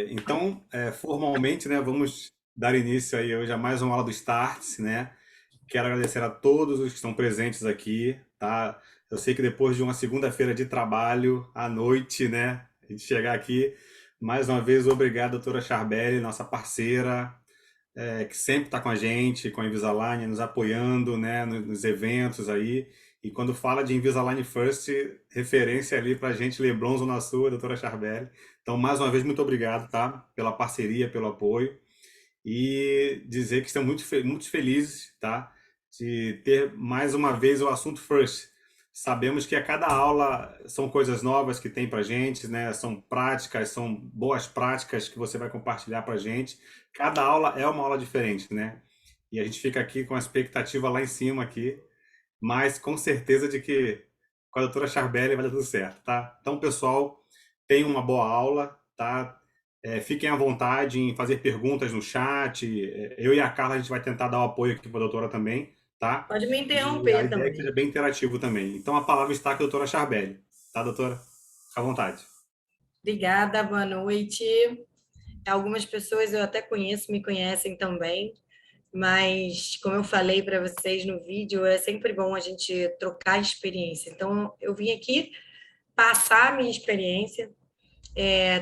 Então, formalmente, né, vamos dar início aí hoje a mais uma aula do Startse, né? Quero agradecer a todos os que estão presentes aqui, tá? Eu sei que depois de uma segunda-feira de trabalho à noite, né, a gente chegar aqui, mais uma vez, obrigado, doutora Charbelli, nossa parceira, que sempre está com a gente, com a Invisalign, nos apoiando, né, nos eventos aí. E quando fala de Invisalign First, referência ali para a gente, Leblon, Zona Sul, a doutora Charbelli. Então, mais uma vez, muito obrigado, tá? Pela parceria, pelo apoio. E dizer que estamos muito felizes, tá? De ter mais uma vez o assunto First. Sabemos que a cada aula são coisas novas que tem para gente, né? São práticas, são boas práticas que você vai compartilhar para gente. Cada aula é uma aula diferente, né? E a gente fica aqui com a expectativa lá em cima aqui, mas com certeza de que com a doutora Charbelli vai dar tudo certo, tá? Então, pessoal, tenham uma boa aula, tá? Fiquem à vontade em fazer perguntas no chat. Eu e a Carla, a gente vai tentar dar o apoio aqui para a doutora também, tá? Pode me E a interromper ideia é que também. seja bem interativo também. Então, a palavra está com a doutora Charbelli, tá, doutora? Fica à vontade. Obrigada, boa noite. Algumas pessoas eu até conheço, me conhecem também, mas como eu falei para vocês no vídeo, é sempre bom a gente trocar experiência. Então, eu vim aqui passar a minha experiência.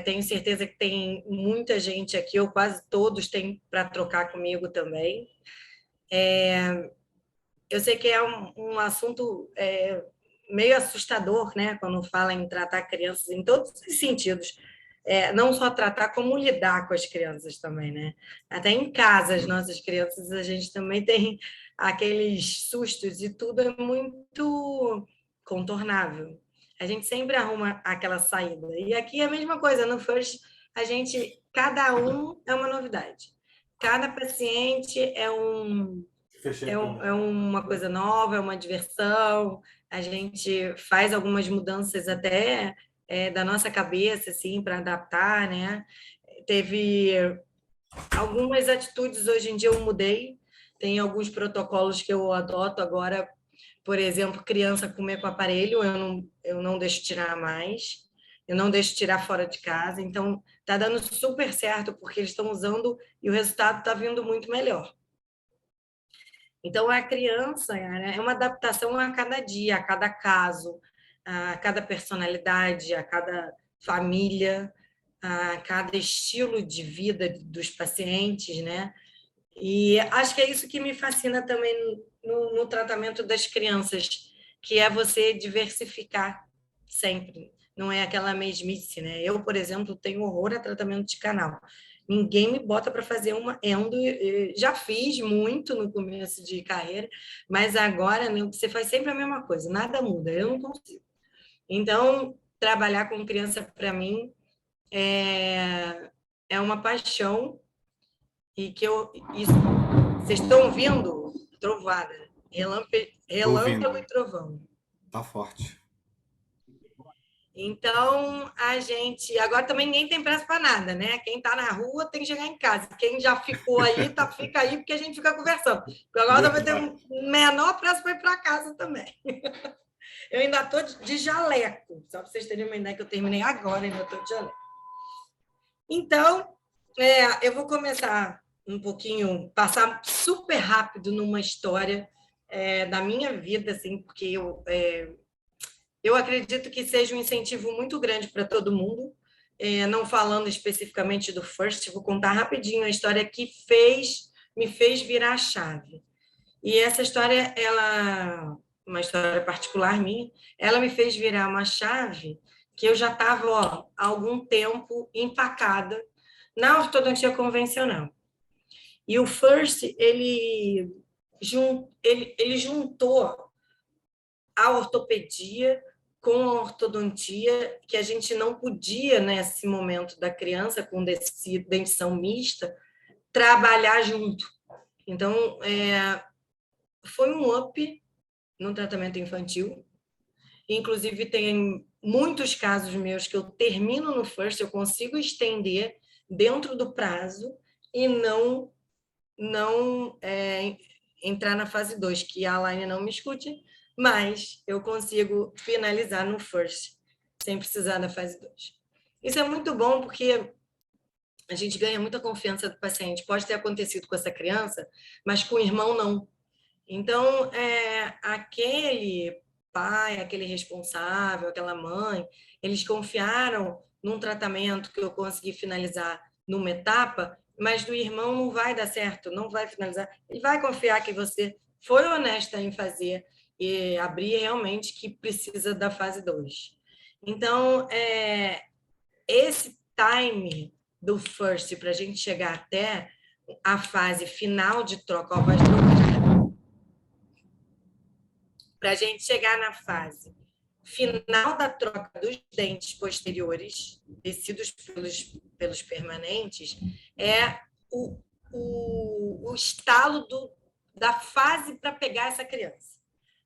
Tenho certeza que tem muita gente aqui, ou quase todos têm para trocar comigo também. Eu sei que é um assunto meio assustador, né, quando fala em tratar crianças em todos os sentidos. Não só tratar, como lidar com as crianças também, né? Até em casa, as nossas crianças, a gente também tem aqueles sustos e tudo é muito contornável. A gente sempre arruma aquela saída. E aqui é a mesma coisa, no First, cada um é uma novidade. Cada paciente Fechei a câmera. é uma coisa nova, é uma diversão. A gente faz algumas mudanças até da nossa cabeça, assim, para adaptar, né? Teve algumas atitudes hoje em dia eu mudei. Tem alguns protocolos que eu adoto agora, por exemplo, criança comer com aparelho, eu não deixo tirar mais. Eu não deixo tirar fora de casa. Então, está dando super certo, porque eles estão usando e o resultado está vindo muito melhor. Então, a criança é uma adaptação a cada dia, a cada caso, a cada personalidade, a cada família, a cada estilo de vida dos pacientes, né? E acho que é isso que me fascina também no tratamento das crianças, que é você diversificar sempre. Não é aquela mesmice, né? Eu, por exemplo, tenho horror a tratamento de canal. Ninguém me bota para fazer uma endo. Já fiz muito no começo de carreira, mas agora né, você faz sempre a mesma coisa, nada muda. Eu não consigo. Então, trabalhar com criança, para mim, é uma paixão e que eu. Isso, vocês estão ouvindo? Trovada, Tô ouvindo. relâmpago e trovão. Tá forte. Então, a gente. Agora também ninguém tem pressa para nada, né? Quem está na rua tem que chegar em casa. Quem já ficou aí, fica aí, porque a gente fica conversando. Porque agora vai ter Verdade. um menor pressa para ir para casa também. Eu ainda estou de jaleco, só para vocês terem uma ideia que eu terminei agora, ainda estou de jaleco. Então, eu vou começar um pouquinho, passar super rápido numa história da minha vida, assim, porque eu acredito que seja um incentivo muito grande para todo mundo. Não falando especificamente do First, vou contar rapidinho a história que me fez virar a chave. E essa história, uma história particular minha, ela me fez virar uma chave que eu já estava há algum tempo empacada na ortodontia convencional. E o First, ele juntou a ortopedia com a ortodontia, que a gente não podia, nesse momento da criança, com dentição mista, trabalhar junto. Então, foi um up no tratamento infantil. Inclusive, tem muitos casos meus que eu termino no First, eu consigo estender dentro do prazo e não entrar na fase 2, que a Aline não me escute, mas eu consigo finalizar no First, sem precisar da fase 2. Isso é muito bom porque a gente ganha muita confiança do paciente. Pode ter acontecido com essa criança, mas com o irmão não. Então, aquele pai, aquele responsável, aquela mãe, eles confiaram num tratamento que eu consegui finalizar numa etapa, mas do irmão não vai dar certo, não vai finalizar. Ele vai confiar que você foi honesta em fazer e abrir realmente que precisa da fase 2. Então, esse time do first para a gente chegar até a fase final de troca, ó, vai para a gente chegar na fase final da troca dos dentes posteriores, tecidos pelos permanentes, é o estalo da fase para pegar essa criança,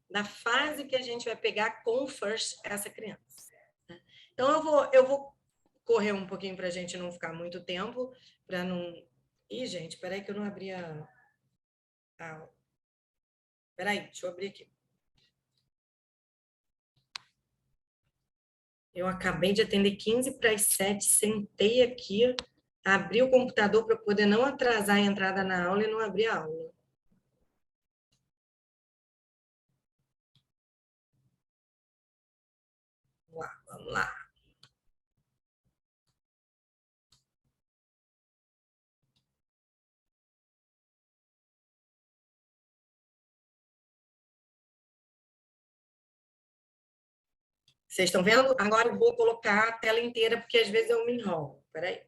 da fase que a gente vai pegar com o first essa criança. Então, eu vou correr um pouquinho para a gente não ficar muito tempo, para não... Ih, gente, peraí que eu não abri a... Peraí, deixa eu abrir aqui. Eu acabei de atender 15 para as 7, sentei aqui, abri o computador para poder não atrasar a entrada na aula e não abrir a aula. Vamos lá, vamos lá. Vocês estão vendo? Agora eu vou colocar a tela inteira, porque às vezes eu me enrolo. Peraí.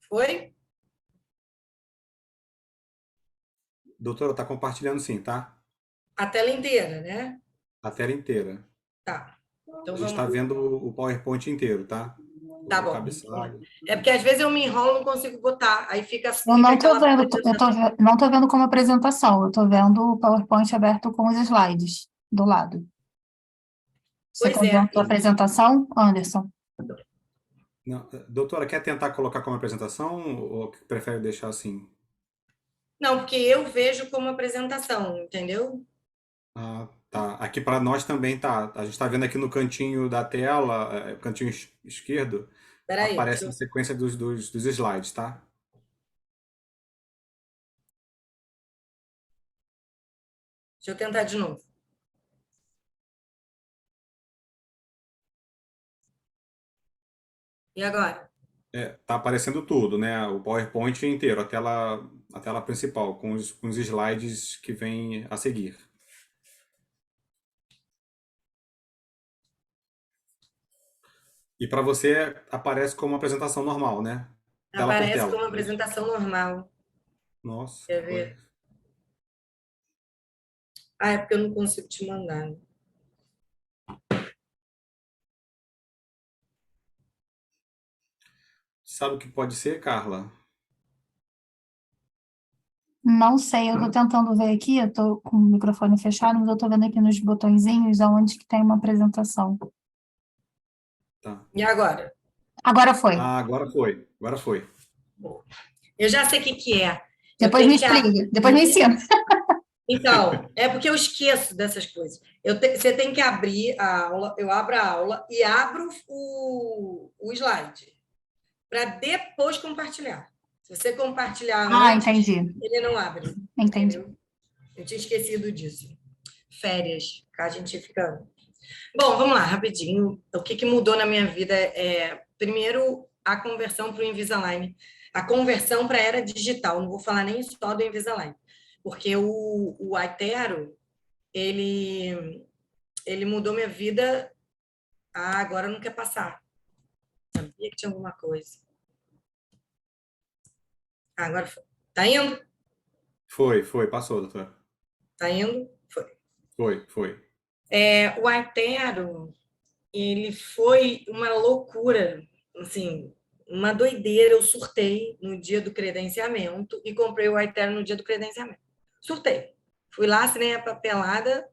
Foi? Doutora, tá compartilhando sim, tá? A tela inteira, né? A tela inteira. Tá. Então A gente vamos está lá. vendo o PowerPoint inteiro, tá? Tá O bom. Vamos lá. cabeçalho. É porque às vezes eu me enrolo e não consigo botar. Aí fica, Eu fica não estou aquela vendo, apresentação. não tô vendo como apresentação, eu estou vendo o PowerPoint aberto com os slides do lado. Você Pois está é. vendo a apresentação, Anderson? Não, doutora, quer tentar colocar como apresentação ou prefere deixar assim? Não, porque eu vejo como apresentação, entendeu? Ah, tá. Aqui para nós também tá. A gente está vendo aqui no cantinho da tela, cantinho esquerdo, Peraí, aparece a sequência dos slides, tá? deixa eu tentar de novo. E agora? Tá aparecendo tudo, né? O PowerPoint inteiro, a tela principal, com os slides que vêm a seguir. E para você aparece como apresentação normal, né? Tela por Aparece tela. como apresentação normal. Nossa, que Quer coisa. ver? Ah, é porque eu não consigo te mandar, né? Sabe o que pode ser, Carla? Não sei, eu estou tentando ver aqui, eu estou com o microfone fechado, mas eu estou vendo aqui nos botõezinhos aonde que tem uma apresentação. Tá. E agora? Agora foi. Ah, agora foi. Agora foi. Eu já sei o que que é. Eu Depois me tenho que explica, depois me ensina. Então, é porque eu esqueço dessas coisas. Você tem que abrir a aula, eu abro a aula e abro o slide para depois compartilhar. Se você compartilhar Ah, antes, entendi, ele não abre, entendi. entendeu? Eu tinha esquecido disso. Férias, que a gente fica. Bom, vamos lá, rapidinho. O que que mudou na minha vida primeiro, a conversão para o Invisalign. A conversão para a era digital. Não vou falar nem só do Invisalign, porque o Aitero, ele mudou minha vida. Ah, agora não quer passar. Sabia que tinha alguma coisa. Ah, agora foi. Tá indo? Foi, passou, doutora. Tá indo? Foi. Foi. O Aitero, ele foi uma loucura, assim, uma doideira. Eu surtei no dia do credenciamento e comprei o Aitero no dia do credenciamento. Surtei. Fui lá, assinei a papelada.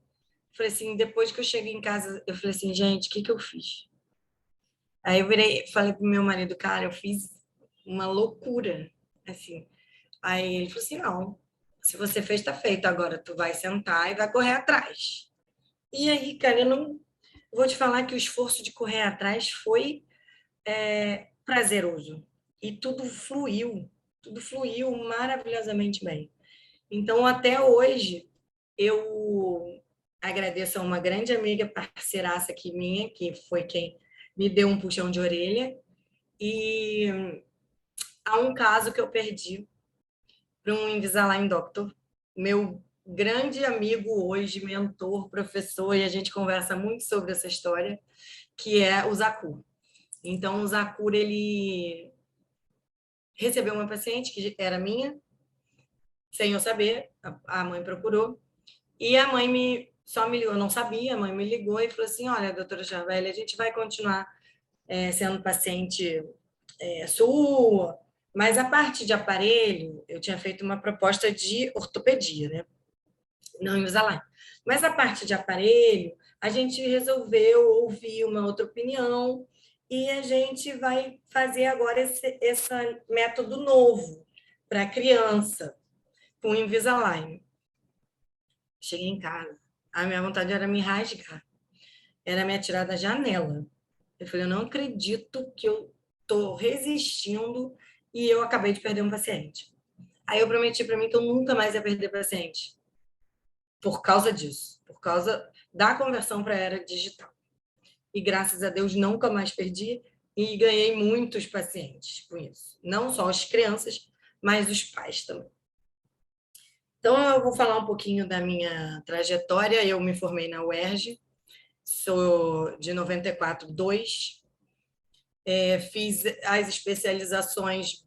Falei assim, depois que eu cheguei em casa, eu falei assim, gente, o que que eu fiz? Aí eu virei, falei pro meu marido, cara, eu fiz uma loucura, assim. Aí ele falou assim, não. se você fez, está feito. Agora tu vai sentar e vai correr atrás. E aí, cara, eu não vou te falar que o esforço de correr atrás foi prazeroso. E tudo fluiu maravilhosamente bem. Então, até hoje, eu agradeço a uma grande amiga parceiraça aqui minha, que foi quem me deu um puxão de orelha. E há um caso que eu perdi para um Invisalign Doctor, meu grande amigo hoje, mentor, professor, e a gente conversa muito sobre essa história, que é o Zakur. Então, o Zakur, ele recebeu uma paciente que era minha, sem eu saber, a mãe procurou, e a mãe só me ligou, eu não sabia, a mãe me ligou e falou assim, olha, doutora Charvelli, a gente vai continuar sendo paciente sua, mas a parte de aparelho, eu tinha feito uma proposta de ortopedia, né? Não Invisalign. Mas a parte de aparelho, a gente resolveu ouvir uma outra opinião e a gente vai fazer agora esse método novo para criança, com Invisalign. Cheguei em casa, a minha vontade era me rasgar, era me atirar da janela. Eu falei, eu não acredito que eu estou resistindo e eu acabei de perder um paciente. Aí eu prometi para mim que eu nunca mais ia perder paciente por causa disso, por causa da conversão para a era digital. E graças a Deus nunca mais perdi e ganhei muitos pacientes com isso. Não só as crianças, mas os pais também. Então eu vou falar um pouquinho da minha trajetória. Eu me formei na UERJ, sou de 94-2, fiz as especializações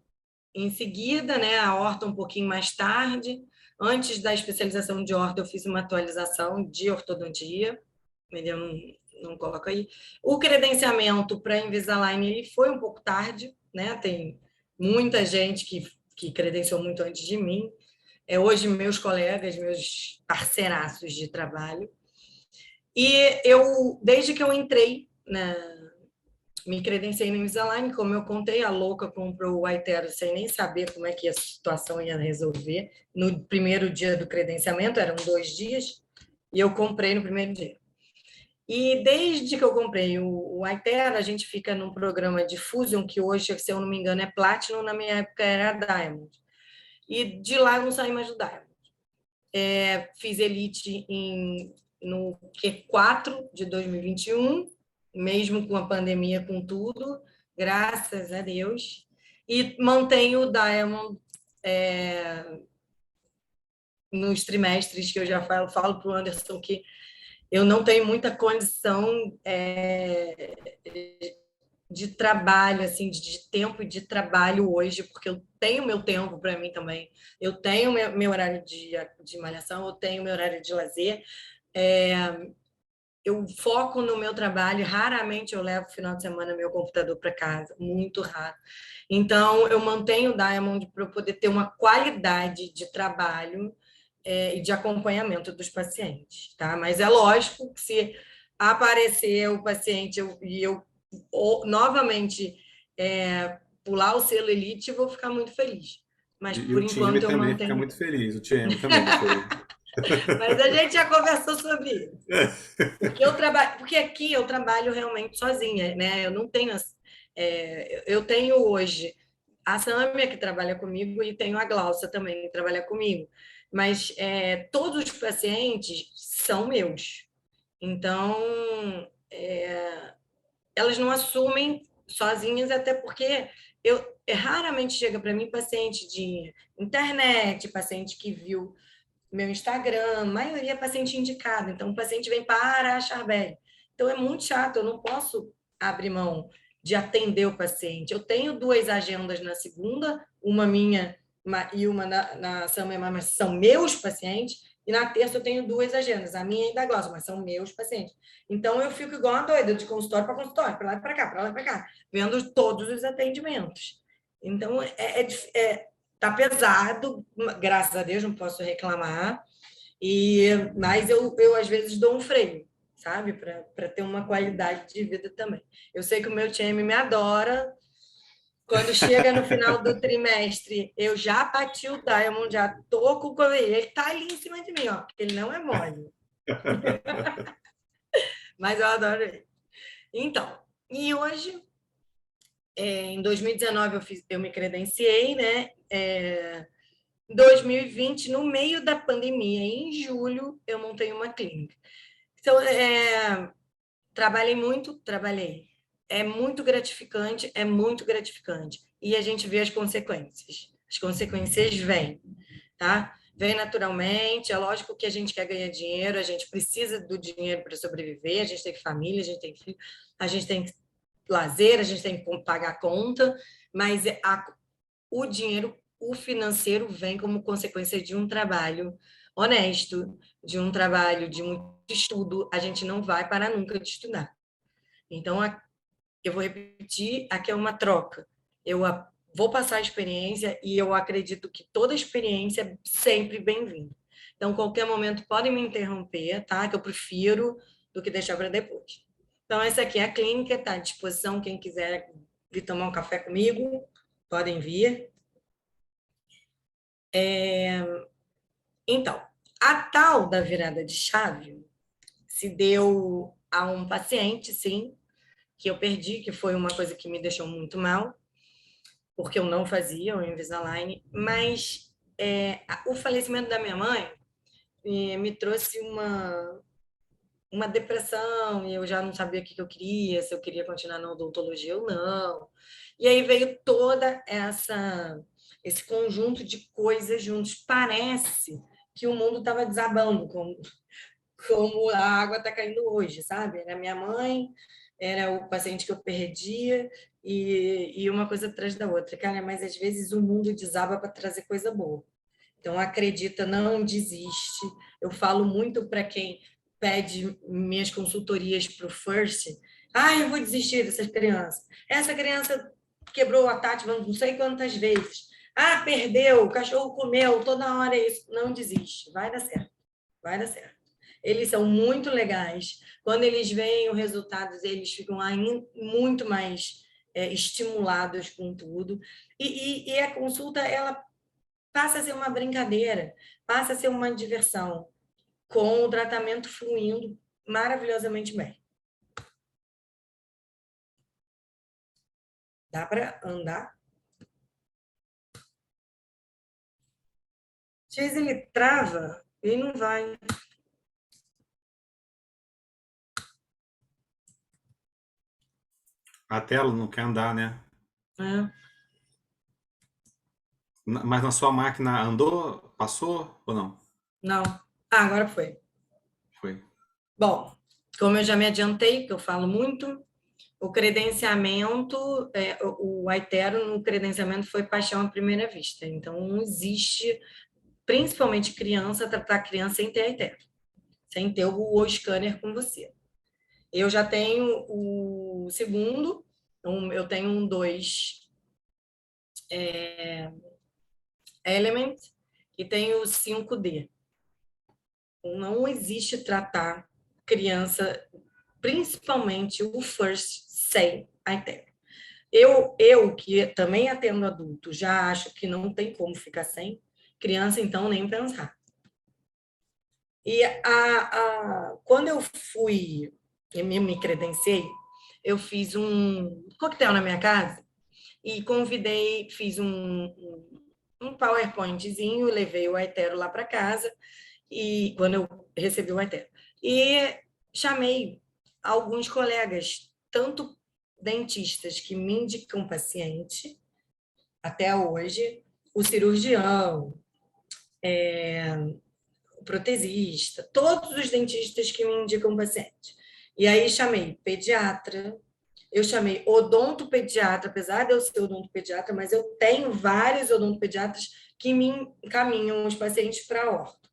em seguida, né, a horta um pouquinho mais tarde. Antes da especialização de horta, eu fiz uma atualização de ortodontia, eu não coloco aí. O credenciamento para Invisalign ele foi um pouco tarde, né? Tem muita gente que credenciou muito antes de mim. Hoje, meus colegas, meus parceiraços de trabalho. E eu, desde que eu entrei me credenciei no Invisalign, como eu contei, a louca comprou o Aitero sem nem saber como é que a situação ia resolver. No primeiro dia do credenciamento, eram 2 dias, e eu comprei no primeiro dia. E desde que eu comprei o Aitero, a gente fica num programa de Fusion, que hoje, se eu não me engano, é Platinum, na minha época era Diamond. E de lá eu não saí mais do Diamond. Fiz Elite no Q4 de 2021, mesmo com a pandemia, com tudo, graças a Deus, e mantenho o Diamond nos trimestres, que eu já falo para o Anderson que eu não tenho muita condição de trabalho, assim, de tempo e de trabalho hoje, porque eu tenho meu tempo para mim também, eu tenho meu horário de malhação, eu tenho meu horário de lazer, eu foco no meu trabalho, raramente eu levo final de semana meu computador para casa, muito raro. Então, eu mantenho o Diamond para poder ter uma qualidade de trabalho e de acompanhamento dos pacientes, tá? Mas é lógico que se aparecer o paciente e eu novamente pular o selo Elite, eu vou ficar muito feliz. Mas, E por o time enquanto, eu também fica mantenho. muito feliz, o time também, Sheila. Mas a gente já conversou sobre isso. Porque aqui eu trabalho realmente sozinha, né? Eu não tenho. Eu tenho hoje a Sâmia, que trabalha comigo, e tenho a Glaucia também, que trabalha comigo. Mas todos os pacientes são meus. Então, elas não assumem sozinhas, até porque raramente chega para mim paciente de internet, paciente que viu meu Instagram, a maioria é paciente indicado. Então, o paciente vem para a Charbel. Então, é muito chato, eu não posso abrir mão de atender o paciente. Eu tenho 2 agendas na segunda, uma minha e uma na Sâmia, mas são meus pacientes, e na terça eu tenho 2 agendas, a minha e da Glossa, mas são meus pacientes. Então, eu fico igual uma doida, de consultório para consultório, para lá e para cá, para lá e para cá, vendo todos os atendimentos. Então, tá pesado, graças a Deus, não posso reclamar, mas eu às vezes dou um freio, sabe, para ter uma qualidade de vida também. Eu sei que o meu time me adora, Quando chega no final do trimestre, eu já bati o Diamond, já tô com o ele. Ele tá ali em cima de mim, ó, porque ele não é mole. Mas eu adoro ele. Então, e hoje, em 2019, eu me credenciei, né? Em 2020, no meio da pandemia, em julho, eu montei uma clínica. Então, trabalhei muito, trabalhei. É muito gratificante, é muito gratificante. E a gente vê as consequências. As consequências vêm, tá? Vem naturalmente. É lógico que a gente quer ganhar dinheiro, a gente precisa do dinheiro para sobreviver, a gente tem família, a gente tem filho, a gente tem lazer, a gente tem que pagar a conta, mas o dinheiro, o financeiro, vem como consequência de um trabalho honesto, de um trabalho de muito estudo. A gente não vai parar nunca de estudar. Então, eu vou repetir, aqui é uma troca. Eu vou passar a experiência e eu acredito que toda experiência é sempre bem-vinda. Então, qualquer momento podem me interromper, tá? Que eu prefiro do que deixar para depois. Então, essa aqui é a clínica, está à disposição. Quem quiser vir tomar um café comigo, podem vir. Então, a tal da virada de chave se deu a um paciente, sim, que eu perdi, que foi uma coisa que me deixou muito mal, porque eu não fazia o Invisalign, mas o falecimento da minha mãe me trouxe uma depressão, e eu já não sabia o que eu queria, se eu queria continuar na odontologia ou não. E aí veio toda esse conjunto de coisas juntos. Parece que o mundo estava desabando, como a água está caindo hoje, sabe? Era minha mãe, era o paciente que eu perdia, e uma coisa atrás da outra. Cara, mas às vezes o mundo desaba para trazer coisa boa. Então, acredita, não desiste. Eu falo muito para quem pede minhas consultorias para o First. Ah, eu vou desistir dessas crianças. Essa criança quebrou a Tati não sei quantas vezes. Ah, perdeu, o cachorro comeu, toda hora é isso. Não desiste, vai dar certo, vai dar certo. Eles são muito legais. Quando eles veem os resultados, eles ficam ainda muito mais estimulados com tudo. E a consulta, ela passa a ser uma brincadeira, passa a ser uma diversão, com o tratamento fluindo maravilhosamente bem. Dá para andar? Às vezes ele trava e não vai. A tela não quer andar, né? Né? Mas na sua máquina andou? Passou ou não? Não. Ah, agora foi. Foi. Bom, como eu já me adiantei, que eu falo muito, o credenciamento, o Aitero no credenciamento foi paixão à primeira vista. Então, não existe, principalmente criança, tratar criança sem ter Aitero, sem ter o scanner com você. Eu já tenho o segundo, eu tenho um 2 Element e tenho o 5D. Não existe tratar criança, principalmente o first, sem Aitero. Eu, que também atendo adulto, já acho que não tem como ficar sem. Criança, então, nem pensar. E quando eu fui, eu me credenciei, eu fiz um coquetel na minha casa e convidei, fiz um PowerPointzinho, levei o Aitero lá para casa, e quando eu recebi o Aitero. E chamei alguns colegas, tanto dentistas que me indicam paciente, até hoje, o cirurgião, o protesista, todos os dentistas que me indicam paciente. E aí chamei pediatra, eu chamei odontopediatra, apesar de eu ser odontopediatra, mas eu tenho vários odontopediatras que me encaminham os pacientes para orto.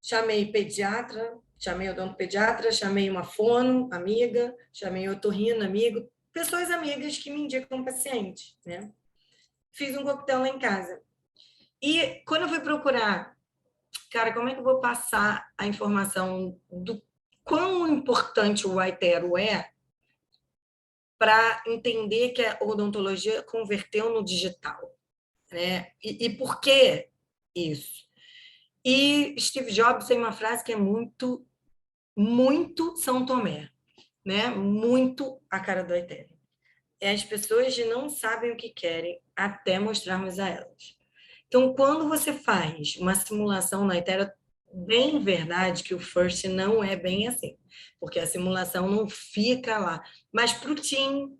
Chamei pediatra, chamei odontopediatra, chamei uma fono, amiga, chamei otorrino, amigo, pessoas amigas que me indicam paciente, né? Fiz um coquetel lá em casa. E quando eu fui procurar, cara, como é que eu vou passar a informação do quão importante o Aitero é para entender que a odontologia converteu no digital, né? E por que isso? E Steve Jobs tem uma frase que é muito, muito São Tomé, né? Muito a cara do Ethereum. As pessoas não sabem o que querem até mostrarmos a elas. Então, quando você faz uma simulação na Ethereum, bem verdade que o First não é bem assim, porque a simulação não fica lá. Mas para o team,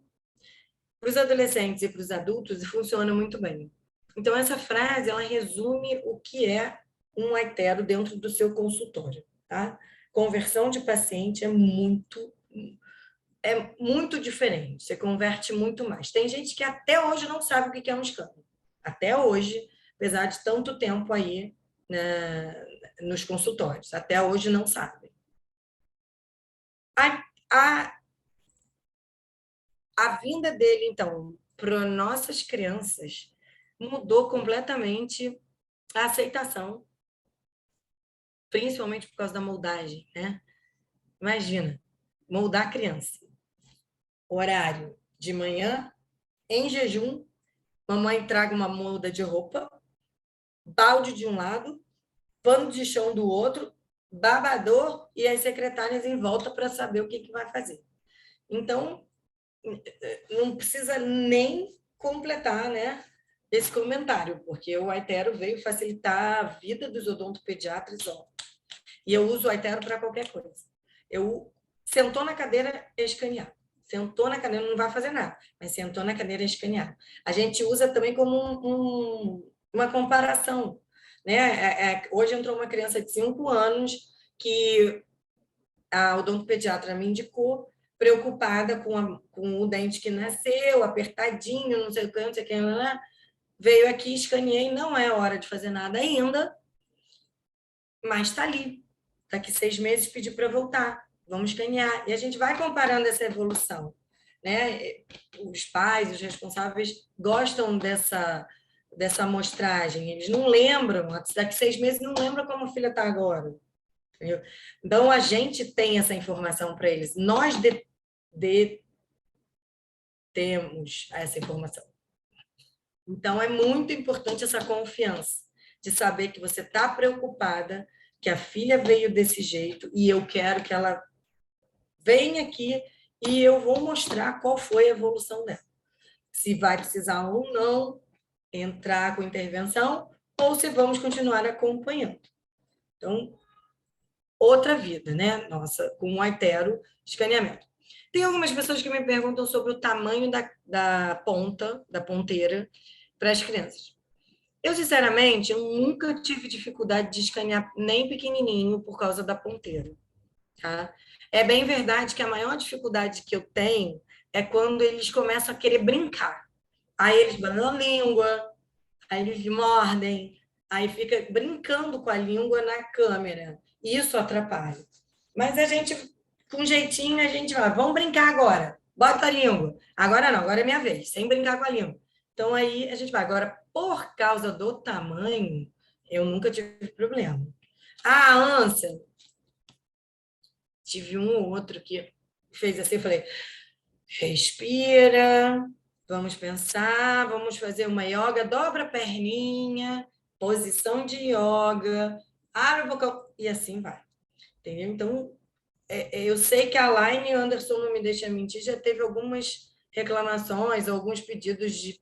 para os adolescentes e para os adultos, funciona muito bem. Então, essa frase, ela resume o que é um Aitero dentro do seu consultório, tá? Conversão de paciente é muito diferente, você converte muito mais. Tem gente que até hoje não sabe o que é um scanner. Até hoje, apesar de tanto tempo aí, né, nos consultórios, até hoje não sabe. A vinda dele, então, para nossas crianças, mudou completamente a aceitação, principalmente por causa da moldagem, né? Imagina, moldar a criança. Horário de manhã, em jejum, mamãe traga uma molda de roupa, balde de um lado, pano de chão do outro, babador e as secretárias em volta para saber o que vai fazer. Então, não precisa nem completar, né, esse comentário, porque o Aitero veio facilitar a vida dos odontopediatras, ó. E eu uso o Aitero para qualquer coisa. Sentou na cadeira, é escaneado. Sentou na cadeira, não vai fazer nada, mas sentou na cadeira, é escaneado. A gente usa também como uma comparação, né? Hoje entrou uma criança de 5 anos que a odontopediatra me indicou, preocupada com o dente que nasceu, apertadinho, não sei o que, não sei o que, veio aqui, escaneei, não é hora de fazer nada ainda, mas está ali. Daqui 6 meses pedi para voltar, vamos escanear. E a gente vai comparando essa evolução, né? Os pais, os responsáveis gostam dessa amostragem, eles não lembram, daqui 6 meses não lembram como a filha está agora. Entendeu? Então, a gente tem essa informação para eles. Nós temos essa informação. Então, é muito importante essa confiança de saber que você está preocupada, que a filha veio desse jeito e eu quero que ela venha aqui e eu vou mostrar qual foi a evolução dela. Se vai precisar ou não entrar com intervenção ou se vamos continuar acompanhando. Então, outra vida, né? Nossa, com um Aitero escaneamento. Tem algumas pessoas que me perguntam sobre o tamanho da ponta, da ponteira, para as crianças. Eu, sinceramente, eu nunca tive dificuldade de escanear nem pequenininho por causa da ponteira. Tá? É bem verdade que a maior dificuldade que eu tenho é quando eles começam a querer brincar. Aí eles banam a língua, aí eles mordem, aí fica brincando com a língua na câmera. Isso atrapalha. Mas a gente, com jeitinho, a gente vai, vamos brincar agora. Bota a língua. Agora não, agora é minha vez, sem brincar com a língua. Então aí a gente vai. Agora, por causa do tamanho, eu nunca tive problema. A ânsia, tive um ou outro que fez assim, eu falei, respira, vamos pensar, vamos fazer uma yoga, dobra a perninha, posição de yoga, abre o boca e assim vai. Entendeu? Então, eu sei que a Laine Anderson não me deixa mentir, já teve algumas reclamações, alguns pedidos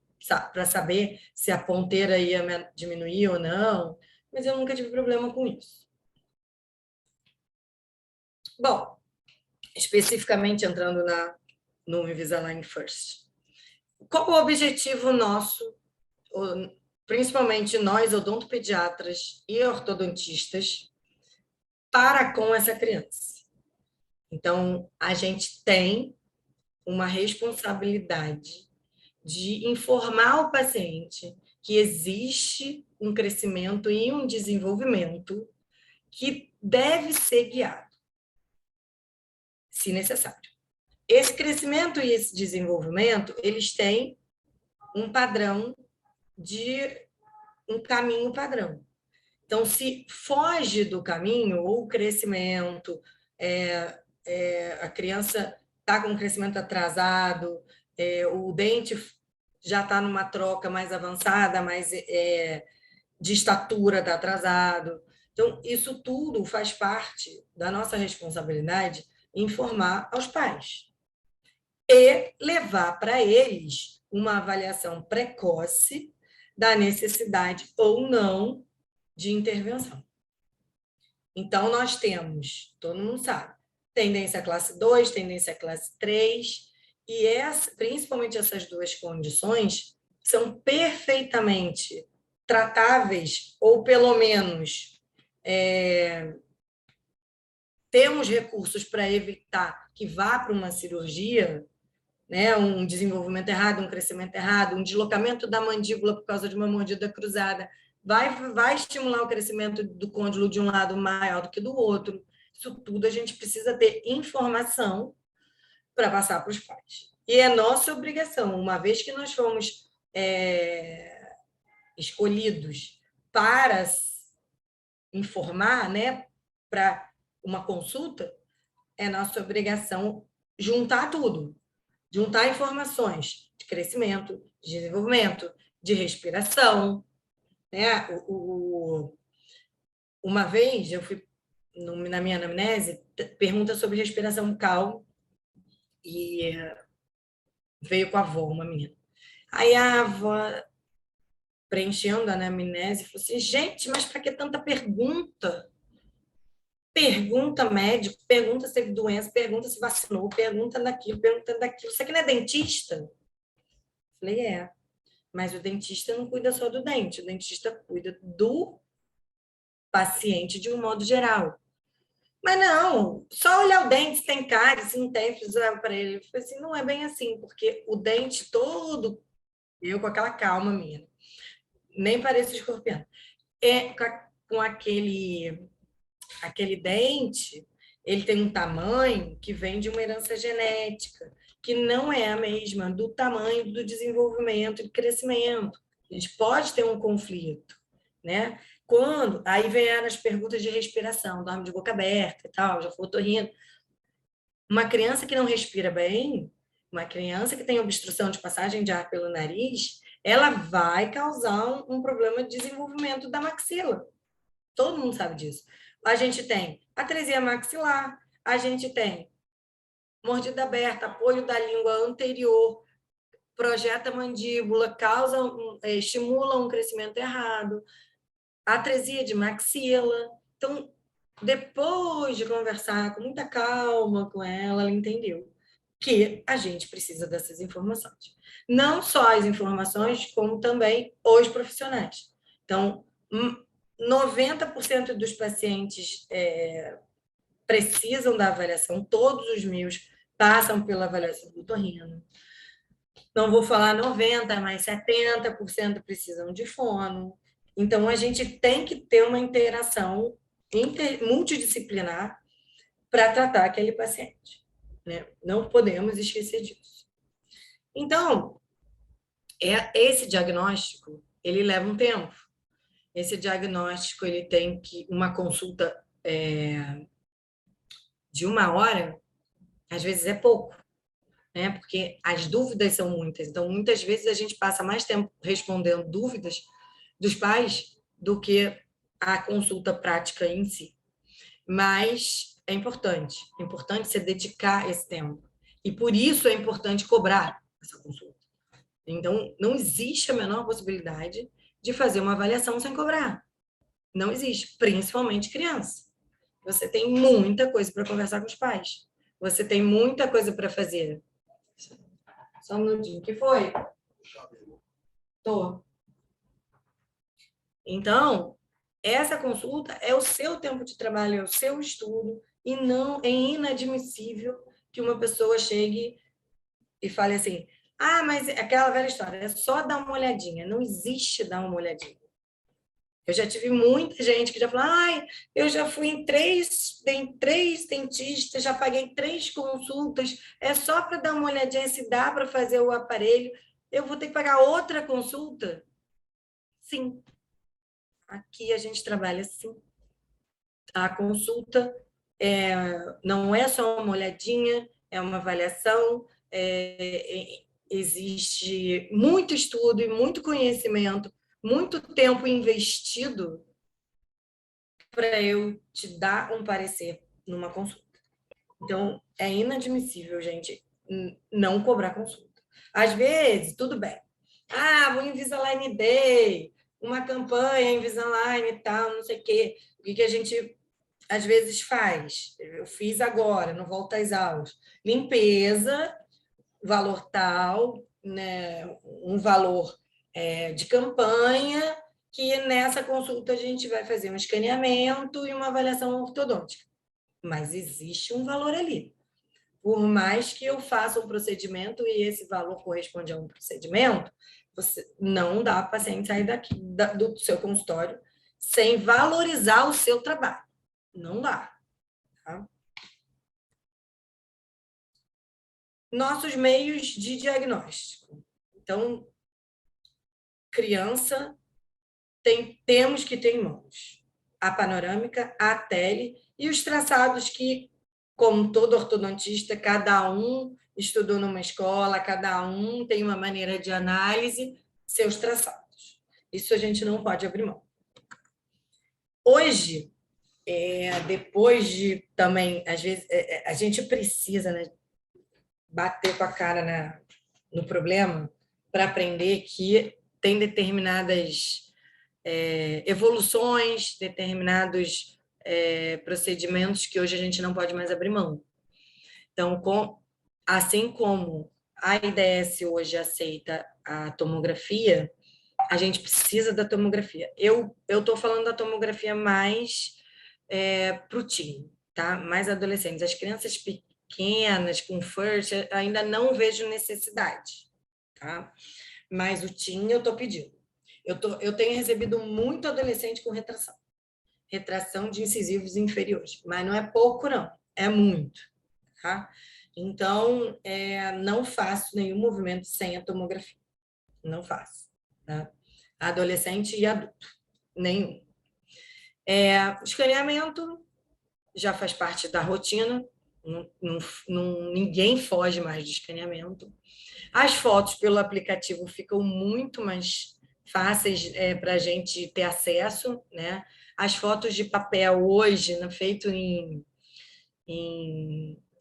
para saber se a ponteira ia diminuir ou não, mas eu nunca tive problema com isso. Bom, especificamente entrando no Invisalign First. Qual o objetivo nosso, principalmente nós, odontopediatras e ortodontistas, para com essa criança? Então, a gente tem uma responsabilidade de informar o paciente que existe um crescimento e um desenvolvimento que deve ser guiado, se necessário. Esse crescimento e esse desenvolvimento, eles têm um padrão um caminho padrão. Então, se foge do caminho, ou o crescimento, a criança está com um crescimento atrasado, o dente já está numa troca mais avançada, mais de estatura está atrasado. Então, isso tudo faz parte da nossa responsabilidade informar aos pais e levar para eles uma avaliação precoce da necessidade ou não de intervenção. Então, nós temos, todo mundo sabe, tendência classe 2, tendência classe 3, e principalmente essas duas condições são perfeitamente tratáveis, ou pelo menos temos recursos para evitar que vá para uma cirurgia, né, um desenvolvimento errado, um crescimento errado, um deslocamento da mandíbula por causa de uma mordida cruzada, vai estimular o crescimento do côndilo de um lado maior do que do outro. Isso tudo a gente precisa ter informação para passar para os pais. E é nossa obrigação, uma vez que nós fomos escolhidos para informar, né, para uma consulta, é nossa obrigação juntar tudo. Juntar informações de crescimento, de desenvolvimento, de respiração. Né? Uma vez, eu fui na minha anamnese, pergunta sobre respiração bucal, e veio com a avó, uma menina. Aí a avó, preenchendo a anamnese, falou assim, gente, mas para que tanta pergunta? Pergunta médico, pergunta se teve doença, pergunta se vacinou, pergunta daquilo, pergunta daquilo. Isso aqui não é dentista? Falei, mas o dentista não cuida só do dente, o dentista cuida do paciente de um modo geral. Mas não, só olhar o dente, se tem cárie, se não tem, fizer para ele. Eu falei assim, não é bem assim, porque o dente todo, eu com aquela calma minha, nem pareço escorpião, com aquele dente, ele tem um tamanho que vem de uma herança genética, que não é a mesma do tamanho do desenvolvimento e do crescimento. A gente pode ter um conflito, né? Aí vieram as perguntas de respiração, dorme de boca aberta e tal, já foi otorrino. Uma criança que não respira bem, uma criança que tem obstrução de passagem de ar pelo nariz, ela vai causar um problema de desenvolvimento da maxila. Todo mundo sabe disso. A gente tem atresia maxilar, a gente tem mordida aberta, apoio da língua anterior, projeta a mandíbula, estimula um crescimento errado, atresia de maxila. Então, depois de conversar com muita calma com ela, ela entendeu que a gente precisa dessas informações. Não só as informações, como também os profissionais. Então, 90% dos pacientes precisam da avaliação, todos os meus passam pela avaliação do otorrino. Não vou falar 90%, mas 70% precisam de fono. Então, a gente tem que ter uma interação multidisciplinar para tratar aquele paciente. Né? Não podemos esquecer disso. Então, esse diagnóstico, ele leva um tempo. Esse diagnóstico, ele tem uma consulta de 1 hora, às vezes é pouco, né? Porque as dúvidas são muitas. Então, muitas vezes a gente passa mais tempo respondendo dúvidas dos pais do que a consulta prática em si. Mas é importante você dedicar esse tempo. E por isso é importante cobrar essa consulta. Então, não existe a menor possibilidade de fazer uma avaliação sem cobrar. Não existe, principalmente criança. Você tem muita coisa para conversar com os pais. Você tem muita coisa para fazer. Só um minutinho. O que foi? Tô. Então, essa consulta é o seu tempo de trabalho, é o seu estudo, e não é inadmissível que uma pessoa chegue e fale assim, mas é aquela velha história, é só dar uma olhadinha. Não existe dar uma olhadinha. Eu já tive muita gente que já falou, eu já fui em três dentistas, já paguei 3 consultas, é só para dar uma olhadinha se dá para fazer o aparelho, eu vou ter que pagar outra consulta? Sim. Aqui a gente trabalha assim. A consulta não é só uma olhadinha, é uma avaliação, existe muito estudo e muito conhecimento, muito tempo investido para eu te dar um parecer numa consulta. Então, é inadmissível, gente, não cobrar consulta. Às vezes, tudo bem. Vou Invisalign Day, uma campanha Invisalign e tal, não sei o quê. O que a gente, às vezes, faz? Eu fiz agora, no Volta às Aulas. Limpeza, valor tal, né, um valor de campanha, que nessa consulta a gente vai fazer um escaneamento e uma avaliação ortodôntica. Mas existe um valor ali. Por mais que eu faça um procedimento e esse valor corresponde a um procedimento, você não dá para o paciente sair do seu consultório sem valorizar o seu trabalho. Não dá. Tá? Nossos meios de diagnóstico. Então, criança, temos que ter em mãos a panorâmica, a tele e os traçados que, como todo ortodontista, cada um estudou numa escola, cada um tem uma maneira de análise, seus traçados. Isso a gente não pode abrir mão. Hoje, depois de também, às vezes, a gente precisa, né, bater com a cara no problema para aprender que tem determinadas evoluções, determinados procedimentos que hoje a gente não pode mais abrir mão. Então, assim como a IDS hoje aceita a tomografia, a gente precisa da tomografia. Eu estou falando da tomografia mais para o teen, tá? Mais adolescentes. As crianças pequenas, com FIRST, ainda não vejo necessidade, tá? Mas o teen eu estou pedindo. Eu tenho recebido muito adolescente com retração de incisivos inferiores, mas não é pouco, não, é muito, tá? Então, não faço nenhum movimento sem a tomografia, não faço, tá? Adolescente e adulto, nenhum. O escaneamento já faz parte da rotina, ninguém foge mais do escaneamento. As fotos pelo aplicativo ficam muito mais fáceis para a gente ter acesso, né? As fotos de papel hoje, feito em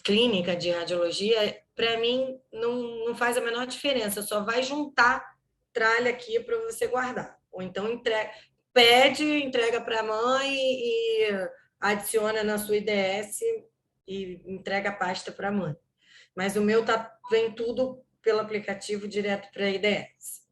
clínica de radiologia, para mim não faz a menor diferença, só vai juntar tralha aqui para você guardar. Ou então entrega para a mãe e adiciona na sua IDS e entrega a pasta para a mãe. Mas o meu vem tudo pelo aplicativo direto para a IDS.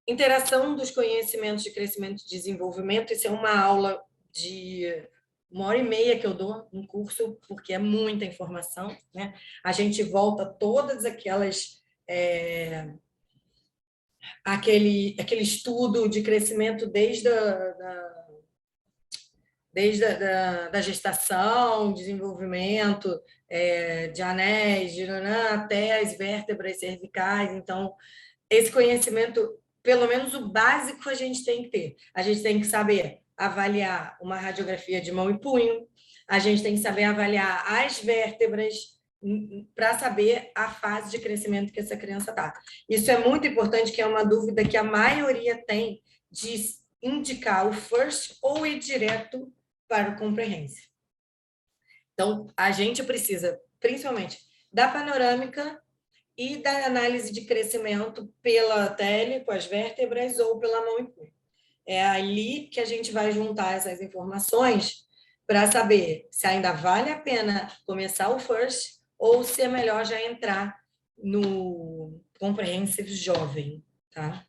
Interação dos conhecimentos de crescimento e desenvolvimento, isso é uma aula de 1h30 que eu dou um curso, porque é muita informação, né? A gente volta todas aquelas aquele estudo de crescimento desde a gestação, desenvolvimento de anéis, até as vértebras cervicais. Então, esse conhecimento, pelo menos o básico, a gente tem que ter. A gente tem que saber avaliar uma radiografia de mão e punho, a gente tem que saber avaliar as vértebras para saber a fase de crescimento que essa criança está. Isso é muito importante, que é uma dúvida que a maioria tem, de indicar o FIRST ou ir direto para o Comprehensive. Então, a gente precisa, principalmente, da panorâmica e da análise de crescimento pela tele, com as vértebras, ou pela mão e punho. É ali que a gente vai juntar essas informações para saber se ainda vale a pena começar o FIRST ou se é melhor já entrar no Comprehensive jovem, tá?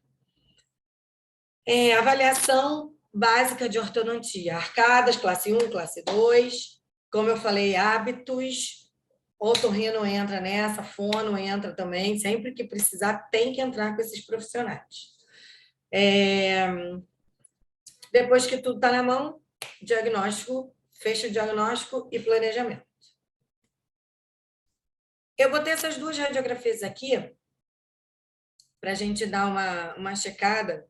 Avaliação básica de ortodontia, arcadas, classe 1, classe 2, como eu falei, hábitos, otorrino entra nessa, fono entra também, sempre que precisar tem que entrar com esses profissionais. Depois que tudo está na mão, diagnóstico, fecha o diagnóstico e planejamento. Eu botei essas duas radiografias aqui para a gente dar uma checada.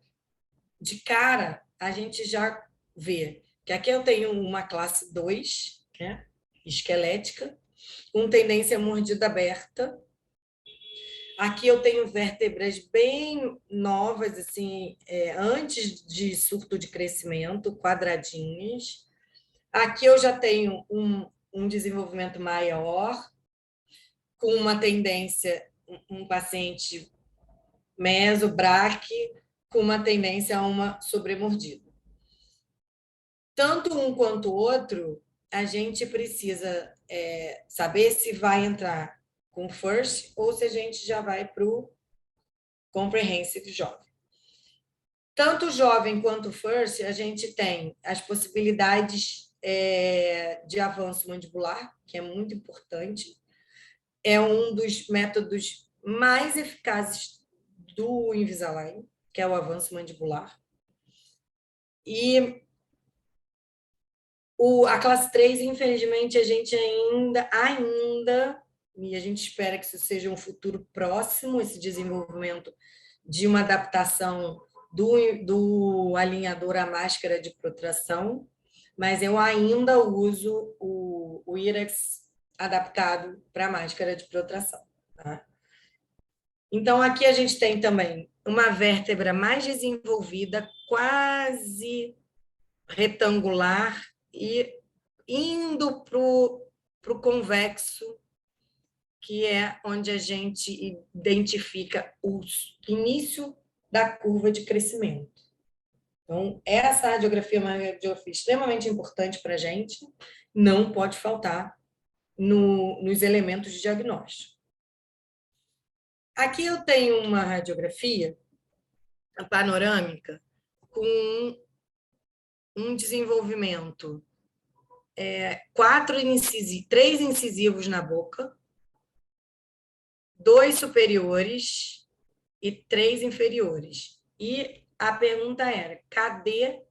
De cara, a gente já vê que aqui eu tenho uma classe 2, né? esquelética, com tendência à mordida aberta. Aqui eu tenho vértebras bem novas, assim, antes de surto de crescimento, quadradinhas. Aqui eu já tenho um desenvolvimento maior, com uma tendência, um paciente meso-braque, com uma tendência a uma sobremordida. Tanto um quanto o outro, a gente precisa saber se vai entrar com FIRST ou se a gente já vai para o Comprehensive Jovem. Tanto jovem quanto FIRST, a gente tem as possibilidades de avanço mandibular, que é muito importante. É um dos métodos mais eficazes do Invisalign, que é o avanço mandibular. E a classe 3, infelizmente, a gente ainda, e a gente espera que isso seja um futuro próximo, esse desenvolvimento de uma adaptação do alinhador à máscara de protração, mas eu ainda uso o IREX adaptado para a máscara de protração. Tá? Então, aqui a gente tem também uma vértebra mais desenvolvida, quase retangular, e indo para o convexo, que é onde a gente identifica o início da curva de crescimento. Então, essa radiografia é uma radiografia extremamente importante para a gente, não pode faltar nos elementos de diagnóstico. Aqui eu tenho uma radiografia panorâmica com um desenvolvimento, 3 incisivos na boca, 2 superiores e 3 inferiores. E a pergunta era, cadê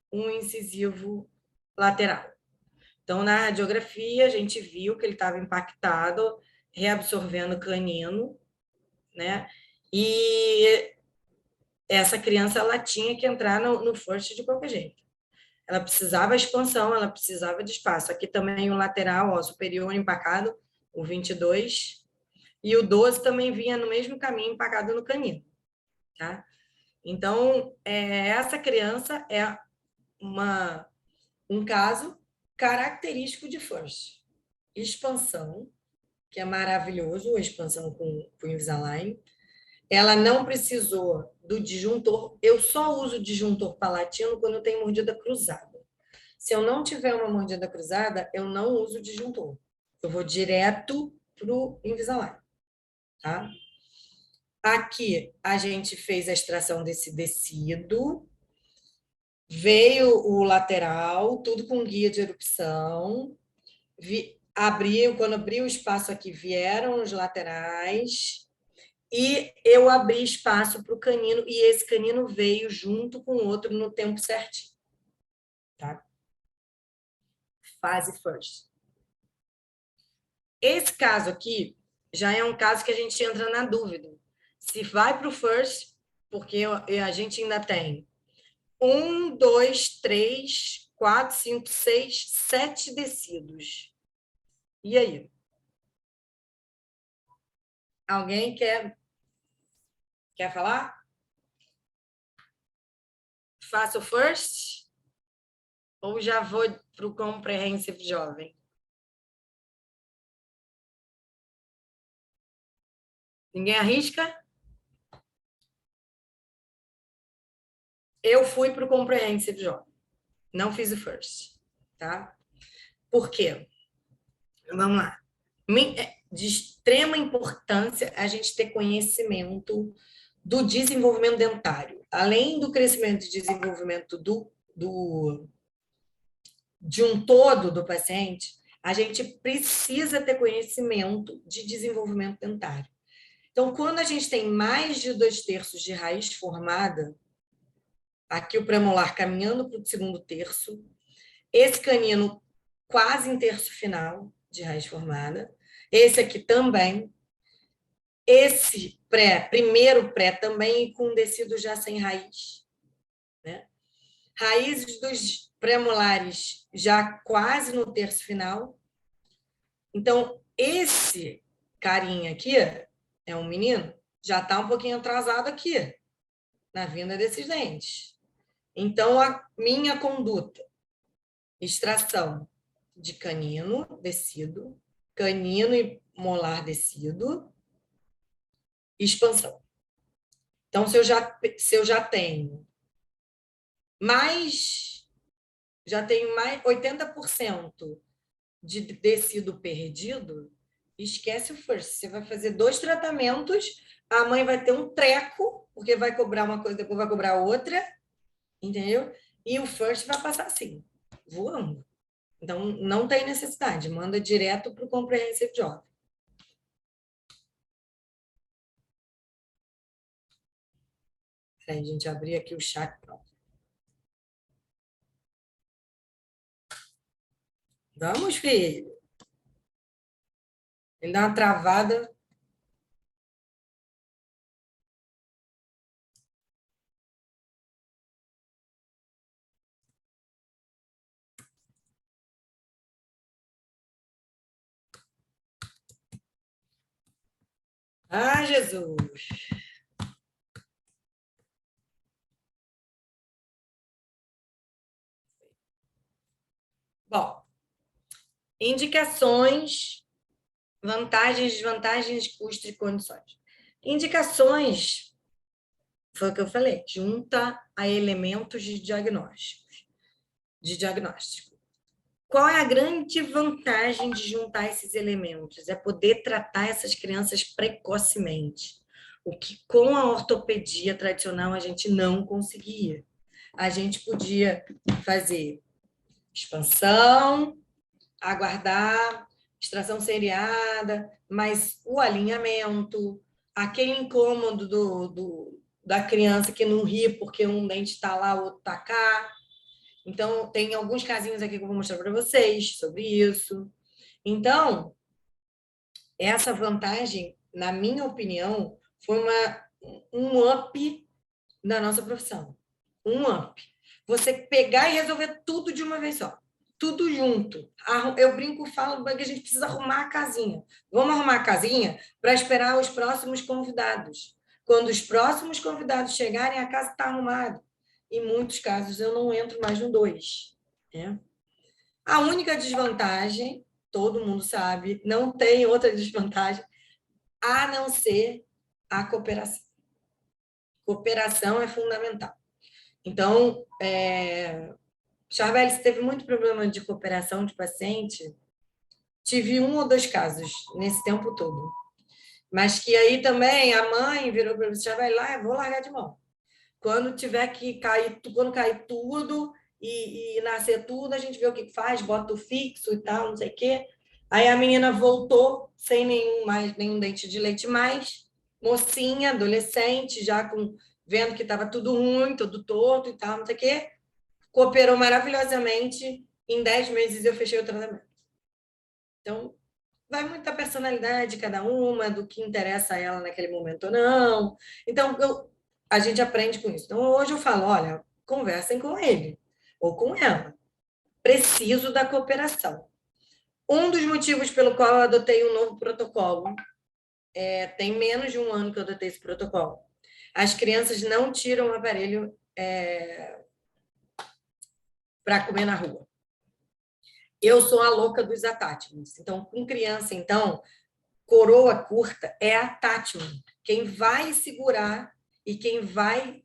um incisivo lateral? Então, na radiografia, a gente viu que ele estava impactado, reabsorvendo canino, né? E essa criança, ela tinha que entrar no FIRST de qualquer jeito. Ela precisava de expansão, ela precisava de espaço. Aqui também o lateral, ó, superior empacado, o 22, e o 12 também vinha no mesmo caminho, empacado no canino. Tá? Então, essa criança é um caso característico de FIRST. Expansão, que é maravilhoso, a expansão com o Invisalign. Ela não precisou do disjuntor. Eu só uso disjuntor palatino quando eu tenho mordida cruzada. Se eu não tiver uma mordida cruzada, eu não uso disjuntor. Eu vou direto para o Invisalign. Tá? Aqui a gente fez a extração desse tecido. Veio o lateral, tudo com guia de erupção. Quando abriu o espaço aqui, vieram os laterais. E eu abri espaço para o canino, e esse canino veio junto com o outro no tempo certinho. Tá? Fase FIRST. Esse caso aqui já é um caso que a gente entra na dúvida. Se vai para o FIRST, porque a gente ainda tem 1, 2, 3, 4, 5, 6, 7 descidos. E aí? Alguém quer falar? Faço o FIRST? Ou já vou para o Comprehensive Jovem? Ninguém arrisca? Eu fui para o Comprehensive Jovem. Não fiz o FIRST. Tá? Por quê? Vamos lá. De extrema importância a gente ter conhecimento do desenvolvimento dentário. Além do crescimento e desenvolvimento de um todo do paciente, a gente precisa ter conhecimento de desenvolvimento dentário. Então, quando a gente tem mais de 2/3 de raiz formada, aqui o premolar caminhando para o segundo terço, esse canino quase em terço final de raiz formada, esse aqui também, esse primeiro pré também com descido já sem raiz, né? Raízes dos premolares já quase no terço final, Então, esse carinha aqui é um menino, já está um pouquinho atrasado aqui, na vinda desses dentes. Então, a minha conduta, extração de canino descido, canino e molar descido, expansão. Então, se eu já tenho já tenho mais 80% de descido perdido, esquece o first. Você vai fazer 2 tratamentos, a mãe vai ter um treco, porque vai cobrar uma coisa, depois vai cobrar outra, entendeu? E o first vai passar assim, voando. Então, não tem necessidade, manda direto para o Comprehensive Job. Aí, a gente abrir aqui o chat, pronto. Vamos, filho. Ele dá uma travada. Ah, Jesus! Bom, indicações, vantagens, desvantagens, custos e condições. Indicações, foi o que eu falei, junta a elementos de diagnóstico. Qual é a grande vantagem de juntar esses elementos? É poder tratar essas crianças precocemente, o que com a ortopedia tradicional a gente não conseguia. A gente podia fazer expansão, aguardar, extração seriada, mas o alinhamento, aquele incômodo da criança que não ri porque um dente está lá, o outro está cá. Então, tem alguns casinhos aqui que eu vou mostrar para vocês sobre isso. Então, essa vantagem, na minha opinião, foi um up da nossa profissão. Um up. Você pegar e resolver tudo de uma vez só. Tudo junto. Eu brinco, falo que a gente precisa arrumar a casinha. Vamos arrumar a casinha para esperar os próximos convidados. Quando os próximos convidados chegarem, a casa está arrumada. Em muitos casos, eu não entro mais no 2. Né? A única desvantagem, todo mundo sabe, não tem outra desvantagem, a não ser a cooperação. Cooperação é fundamental. Então, Charbel, você teve muito problema de cooperação de paciente? Tive 1 ou 2 casos nesse tempo todo. Mas que aí também a mãe virou para você, Charbel, vou largar de mão. Quando tiver que cair, quando cair tudo e nascer tudo, a gente vê o que faz, bota o fixo e tal, não sei o quê. Aí a menina voltou sem nenhum dente de leite mais, mocinha, adolescente, já vendo que estava tudo ruim, tudo torto e tal, não sei o quê. Cooperou maravilhosamente. Em 10 meses eu fechei o tratamento. Então, vai muito da personalidade de cada uma, do que interessa a ela naquele momento ou não. Então, a gente aprende com isso. Então, hoje eu falo, olha, conversem com ele ou com ela. Preciso da cooperação. Um dos motivos pelo qual eu adotei um novo protocolo, tem menos de 1 ano que eu adotei esse protocolo. As crianças não tiram o aparelho para comer na rua. Eu sou a louca dos attachments. Então, com criança, coroa curta é attachment. Quem vai segurar e quem vai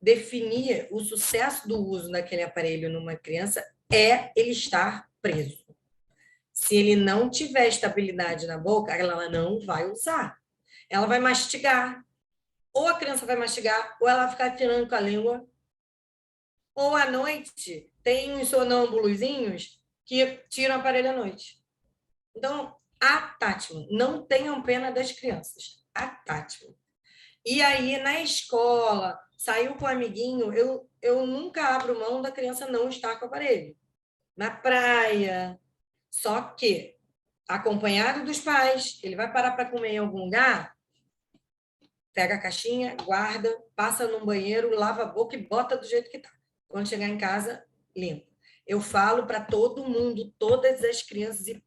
definir o sucesso do uso daquele aparelho numa criança é ele estar preso. Se ele não tiver estabilidade na boca, ela não vai usar. Ela vai mastigar. Ou a criança vai mastigar, ou ela vai ficar tirando com a língua. Ou à noite, tem uns sonâmbulozinhos que tiram o aparelho à noite. Então, attachment. Não tenham pena das crianças. Attachment. E aí, na escola, saiu com um amiguinho, eu nunca abro mão da criança não estar com o aparelho. Na praia. Só que, acompanhado dos pais, ele vai parar para comer em algum lugar, pega a caixinha, guarda, passa num banheiro, lava a boca e bota do jeito que tá. Quando chegar em casa, limpa. Eu falo para todo mundo, todas as crianças, e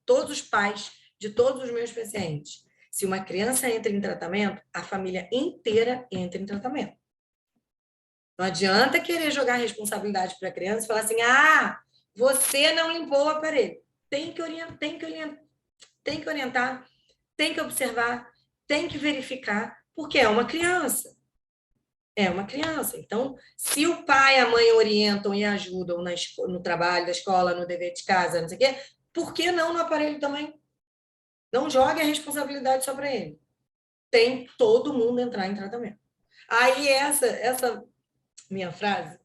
todos os pais de todos os meus pacientes. Se uma criança entra em tratamento, a família inteira entra em tratamento. Não adianta querer jogar a responsabilidade para a criança e falar assim, você não limpou o aparelho. Tem que orientar, tem que observar, tem que verificar, porque é uma criança. É uma criança. Então, se o pai e a mãe orientam e ajudam no trabalho da escola, no dever de casa, não sei o quê, por que não no aparelho também? Não jogue a responsabilidade só para ele. Tem que todo mundo entrar em tratamento. Aí, essa minha frase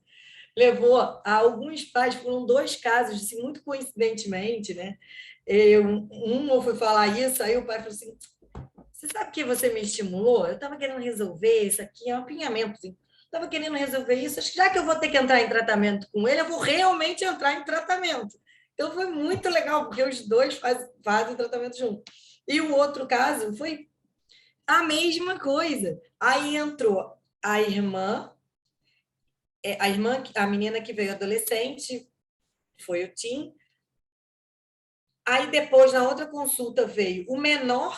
levou a alguns pais, foram 2 casos, assim, muito coincidentemente, né? Eu fui falar isso, aí o pai falou assim, você sabe que você me estimulou? Eu estava querendo resolver isso aqui, é um apinhamento, assim. Estava querendo resolver isso, acho que já que eu vou ter que entrar em tratamento com ele, eu vou realmente entrar em tratamento. Então, foi muito legal, porque os dois fazem tratamento junto. E o outro caso foi a mesma coisa. Aí entrou a menina que veio adolescente, foi o Tim. Aí depois, na outra consulta, veio o menor,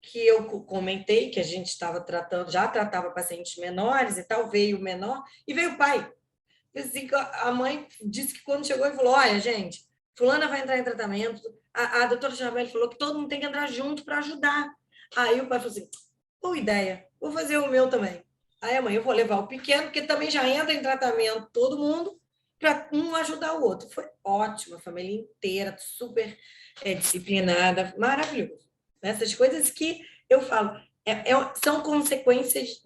que eu comentei, que a gente estava tratando, já tratava pacientes menores e tal, veio o menor, e veio o pai. Assim, a mãe disse que quando chegou e falou, olha, gente, fulana vai entrar em tratamento, a doutora Charbel falou que todo mundo tem que entrar junto para ajudar. Aí o pai falou assim, boa ideia, vou fazer o meu também. Aí a mãe, eu vou levar o pequeno, porque também já entra em tratamento todo mundo, para um ajudar o outro. Foi ótimo, a família inteira, super disciplinada, maravilhoso. Essas coisas que eu falo, são consequências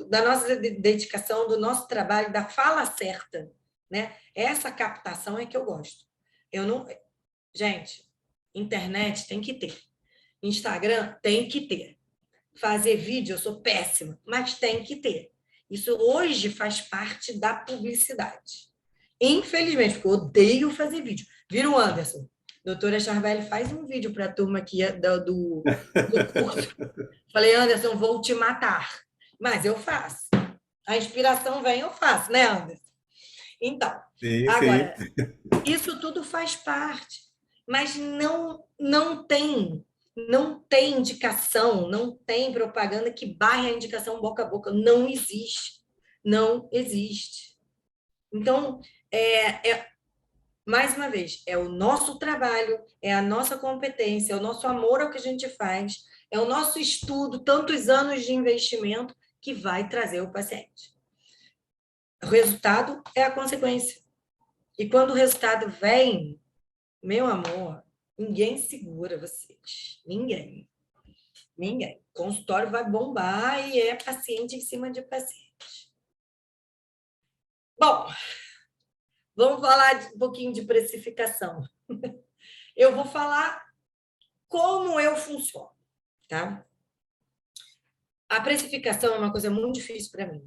da nossa dedicação, do nosso trabalho, da fala certa, né? Essa captação é que eu gosto. Eu não... Gente, internet tem que ter. Instagram tem que ter. Fazer vídeo, eu sou péssima, mas tem que ter. Isso hoje faz parte da publicidade. Infelizmente, porque eu odeio fazer vídeo. Vira o Anderson. Doutora Charbel faz um vídeo para a turma aqui do curso. Falei, Anderson, vou te matar. Mas eu faço. A inspiração vem, eu faço, né, Anderson? Então, Sim, sim. agora, isso tudo faz parte. Mas não tem indicação, não tem propaganda que barre a indicação boca a boca. Não existe. Não existe. Então, mais uma vez, é o nosso trabalho, é a nossa competência, é o nosso amor ao que a gente faz, é o nosso estudo, tantos anos de investimento que vai trazer o paciente. O resultado é a consequência. E quando o resultado vem, meu amor, ninguém segura vocês. Ninguém. Ninguém. O consultório vai bombar e é paciente em cima de paciente. Bom, vamos falar um pouquinho de precificação. Eu vou falar como eu funciono, tá? A precificação é uma coisa muito difícil para mim.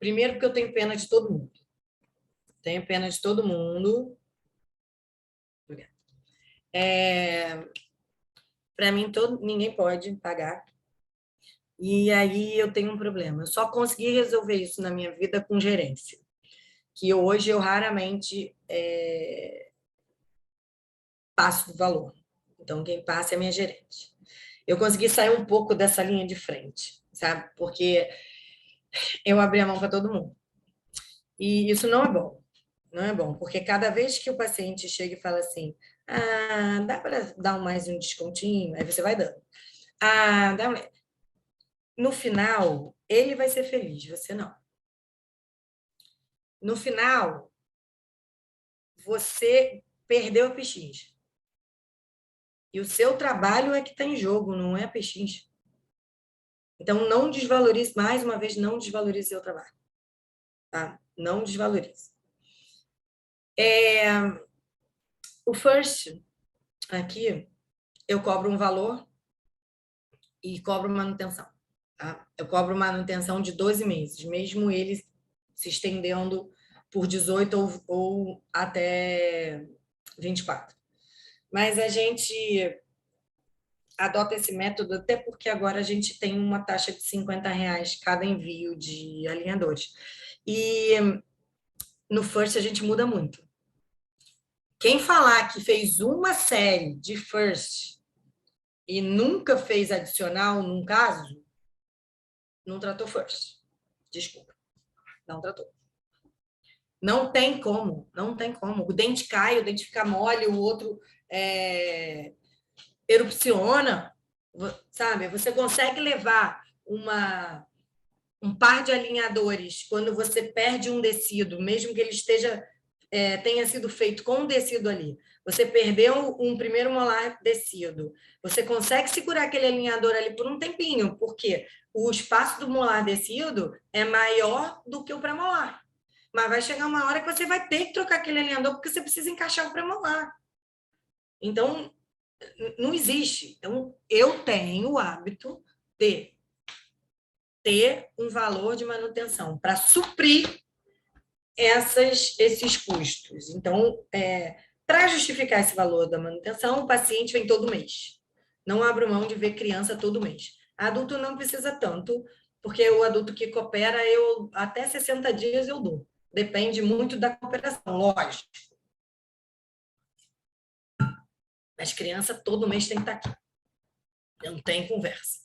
Primeiro, porque eu tenho pena de todo mundo. Tenho pena de todo mundo. Para mim, ninguém pode pagar. E aí eu tenho um problema. Eu só consegui resolver isso na minha vida com gerência. Que hoje eu raramente passo do valor. Então, quem passa é a minha gerente. Eu consegui sair um pouco dessa linha de frente, sabe? Porque eu abri a mão para todo mundo. E isso não é bom. Não é bom, porque cada vez que o paciente chega e fala assim, dá para dar mais um descontinho? Aí você vai dando. Dá um... No final, ele vai ser feliz, você não. No final, você perdeu a PX. E o seu trabalho é que está em jogo, não é a PX. Então, não desvalorize, mais uma vez, não desvalorize seu trabalho. Tá? Não desvalorize. O first, aqui, eu cobro um valor e cobro manutenção. Tá? Eu cobro manutenção de 12 meses, mesmo ele se estendendo por 18 ou até 24. Mas a gente adota esse método até porque agora a gente tem uma taxa de R$50 cada envio de alinhadores. E no First a gente muda muito. Quem falar que fez uma série de first e nunca fez adicional num caso, não tratou first. Desculpa, não tratou. Não tem como, não tem como. O dente cai, o dente fica mole, o outro erupciona, sabe? Você consegue levar um par de alinhadores quando você perde um tecido, mesmo que ele tenha sido feito com um tecido ali. Você perdeu um primeiro molar tecido. Você consegue segurar aquele alinhador ali por um tempinho, porque o espaço do molar tecido é maior do que o pré-molar. Mas vai chegar uma hora que você vai ter que trocar aquele alinhador porque você precisa encaixar o pré-molar. Então, não existe. Então, eu tenho o hábito de ter um valor de manutenção para suprir esses custos. Então, para justificar esse valor da manutenção, o paciente vem todo mês. Não abro mão de ver criança todo mês. Adulto não precisa tanto, porque o adulto que coopera, até 60 dias eu dou. Depende muito da cooperação, lógico. Mas criança todo mês tem que estar aqui. Não tem conversa.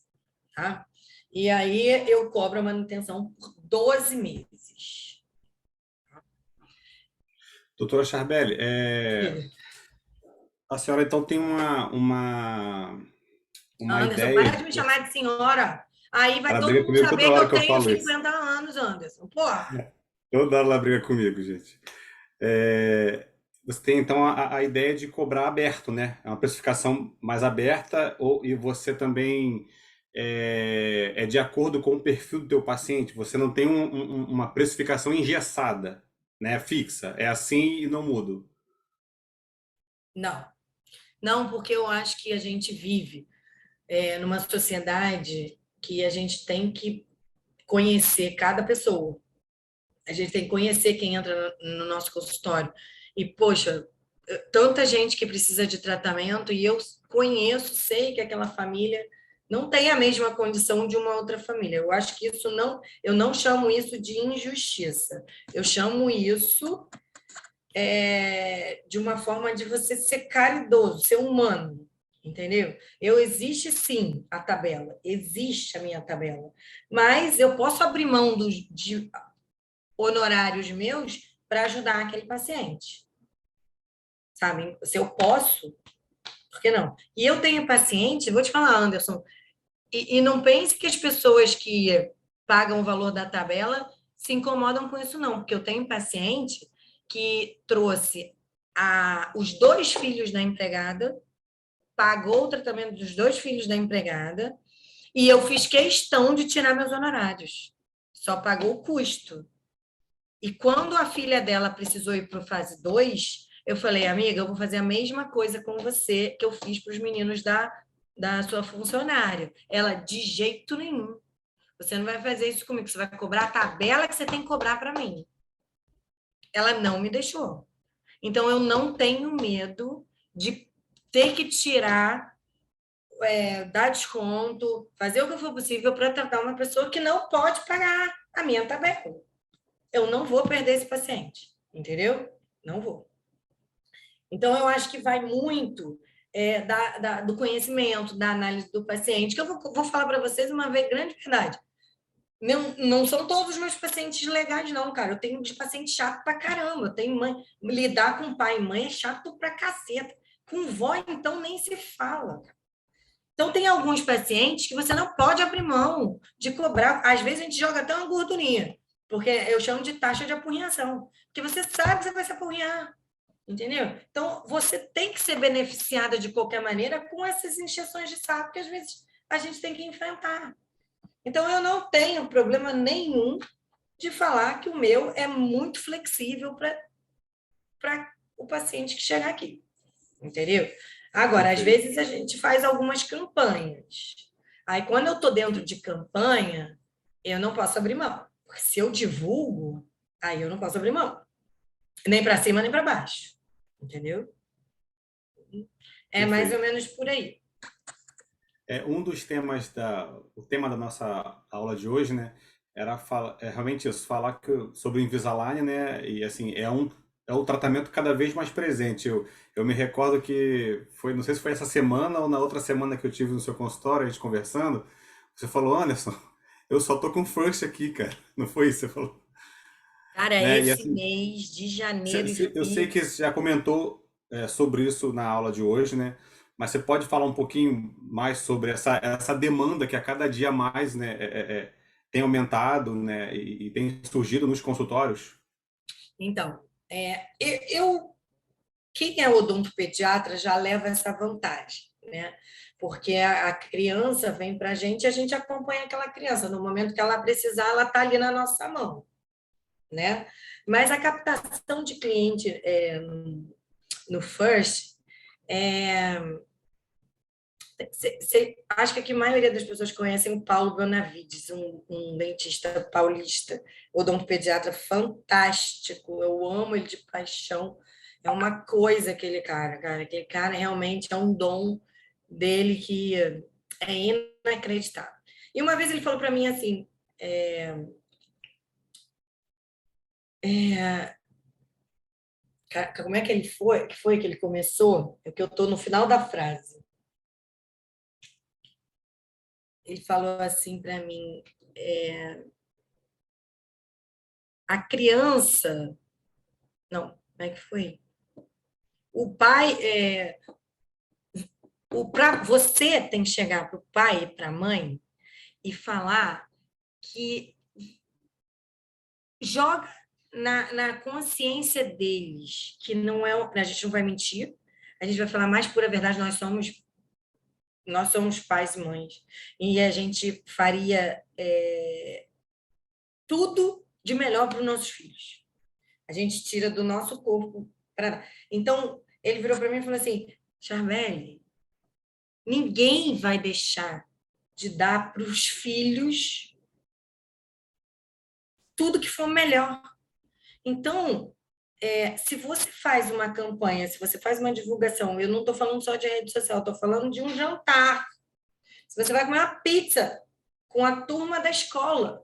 Tá? E aí eu cobro a manutenção por 12 meses. Doutora Charbelli, a senhora então tem uma Anderson, ideia. para de me chamar de senhora. Aí vai Ela todo briga mundo comigo toda saber que hora eu que eu tenho falo isso. 50 anos, Anderson. Porra. Toda hora ela briga comigo, gente. Você tem então a ideia de cobrar aberto, né? É uma precificação mais aberta, e você também é de acordo com o perfil do teu paciente. Você não tem uma precificação engessada, né? Fixa. É assim e não muda. Não. Não, porque eu acho que a gente vive numa sociedade que a gente tem que conhecer cada pessoa. A gente tem que conhecer quem entra no nosso consultório. E, poxa, tanta gente que precisa de tratamento e eu conheço, sei que aquela família não tem a mesma condição de uma outra família. Eu acho que eu não chamo isso de injustiça. Eu chamo isso de uma forma de você ser caridoso, ser humano, entendeu? Existe sim a tabela, existe a minha tabela, mas eu posso abrir mão de honorários meus para ajudar aquele paciente, sabe? Se eu posso, por que não? E eu tenho paciente, vou te falar, Anderson, e não pense que as pessoas que pagam o valor da tabela se incomodam com isso, não, porque eu tenho paciente que trouxe os dois filhos da empregada, pagou o tratamento dos dois filhos da empregada, e eu fiz questão de tirar meus honorários. Só pagou o custo. E quando a filha dela precisou ir para a fase 2, eu falei, amiga, eu vou fazer a mesma coisa com você que eu fiz para os meninos da sua funcionária. Ela, de jeito nenhum. Você não vai fazer isso comigo, você vai cobrar a tabela que você tem que cobrar para mim. Ela não me deixou. Então, eu não tenho medo de ter que tirar, dar desconto, fazer o que for possível para tratar uma pessoa que não pode pagar a minha tabela. Eu não vou perder esse paciente, entendeu? Não vou. Então, eu acho que vai muito do conhecimento, da análise do paciente, que eu vou falar para vocês uma vez, grande verdade. Não são todos os meus pacientes legais, não, cara. Eu tenho de paciente chato pra caramba. Eu tenho mãe. Lidar com pai e mãe é chato pra caceta. Com vó, então, nem se fala. Então, tem alguns pacientes que você não pode abrir mão de cobrar. Às vezes, a gente joga até uma gordurinha, porque eu chamo de taxa de apurrinhação. Porque você sabe que você vai se apurrinhar. Entendeu? Então, você tem que ser beneficiada de qualquer maneira com essas injeções de saco que às vezes a gente tem que enfrentar. Então, eu não tenho problema nenhum de falar que o meu é muito flexível para o paciente que chegar aqui. Entendeu? Agora, às vezes a gente faz algumas campanhas. Aí, quando eu estou dentro de campanha, eu não posso abrir mão. Porque se eu divulgo, aí eu não posso abrir mão. Nem para cima, nem para baixo. Entendeu? É mais ou menos por aí. Um dos temas o tema da nossa aula de hoje, né, era realmente isso, falar sobre o Invisalign, né, e assim, é o tratamento cada vez mais presente. Eu me recordo que foi, não sei se foi essa semana ou na outra semana que eu tive no seu consultório, a gente conversando, você falou, Anderson, eu só tô com first aqui, cara. Não foi isso que você falou? Cara, Né? E esse assim, mês de janeiro e eu sei que julho. você já comentou sobre isso na aula de hoje, né? Mas você pode falar um pouquinho mais sobre essa demanda que a cada dia mais, né, tem aumentado, né, e tem surgido nos consultórios? Então, quem é odontopediatra já leva essa vantagem, né? Porque a criança vem para a gente acompanha aquela criança. No momento que ela precisar, ela está ali na nossa mão, né? Mas a captação de cliente no First, você acha que a maioria das pessoas conhecem o Paulo Bonavides, um dentista paulista, odontopediatra fantástico. Eu amo ele de paixão. É uma coisa aquele cara, cara. Aquele cara realmente é um dom dele que é inacreditável. E uma vez ele falou para mim assim, como é que ele foi? Que foi que ele começou? É que eu estou no final da frase. Ele falou assim para mim: a criança, não, como é que foi? O pai, você tem que chegar para o pai e para a mãe e falar que joga na consciência deles que não é, a gente não vai mentir, a gente vai falar mais pura verdade, nós somos pais e mães e a gente faria tudo de melhor para os nossos filhos. A gente tira do nosso corpo para. Então ele virou para mim e falou assim: Charbel, ninguém vai deixar de dar para os filhos tudo que for melhor. Então, se você faz uma campanha, se você faz uma divulgação, eu não estou falando só de rede social, estou falando de um jantar. Se você vai comer uma pizza com a turma da escola,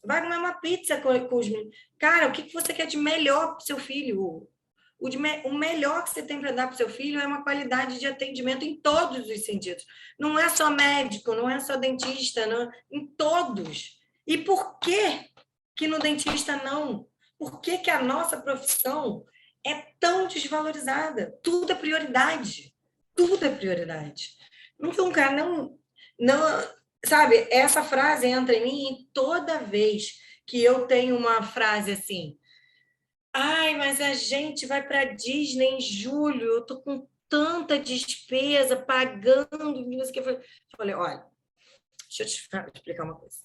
vai comer uma pizza com os meninos. Cara, o que você quer de melhor para o seu filho? O melhor que você tem para dar para o seu filho é uma qualidade de atendimento em todos os sentidos. Não é só médico, não é só dentista, não, em todos. E por que no dentista não? Por que a nossa profissão é tão desvalorizada? Tudo é prioridade. Tudo é prioridade. Então, cara, não, sabe, essa frase entra em mim e toda vez que eu tenho uma frase assim, ai, mas a gente vai para Disney em julho, eu tô com tanta despesa, pagando, não sei o que. Eu falei, olha, deixa eu te explicar uma coisa.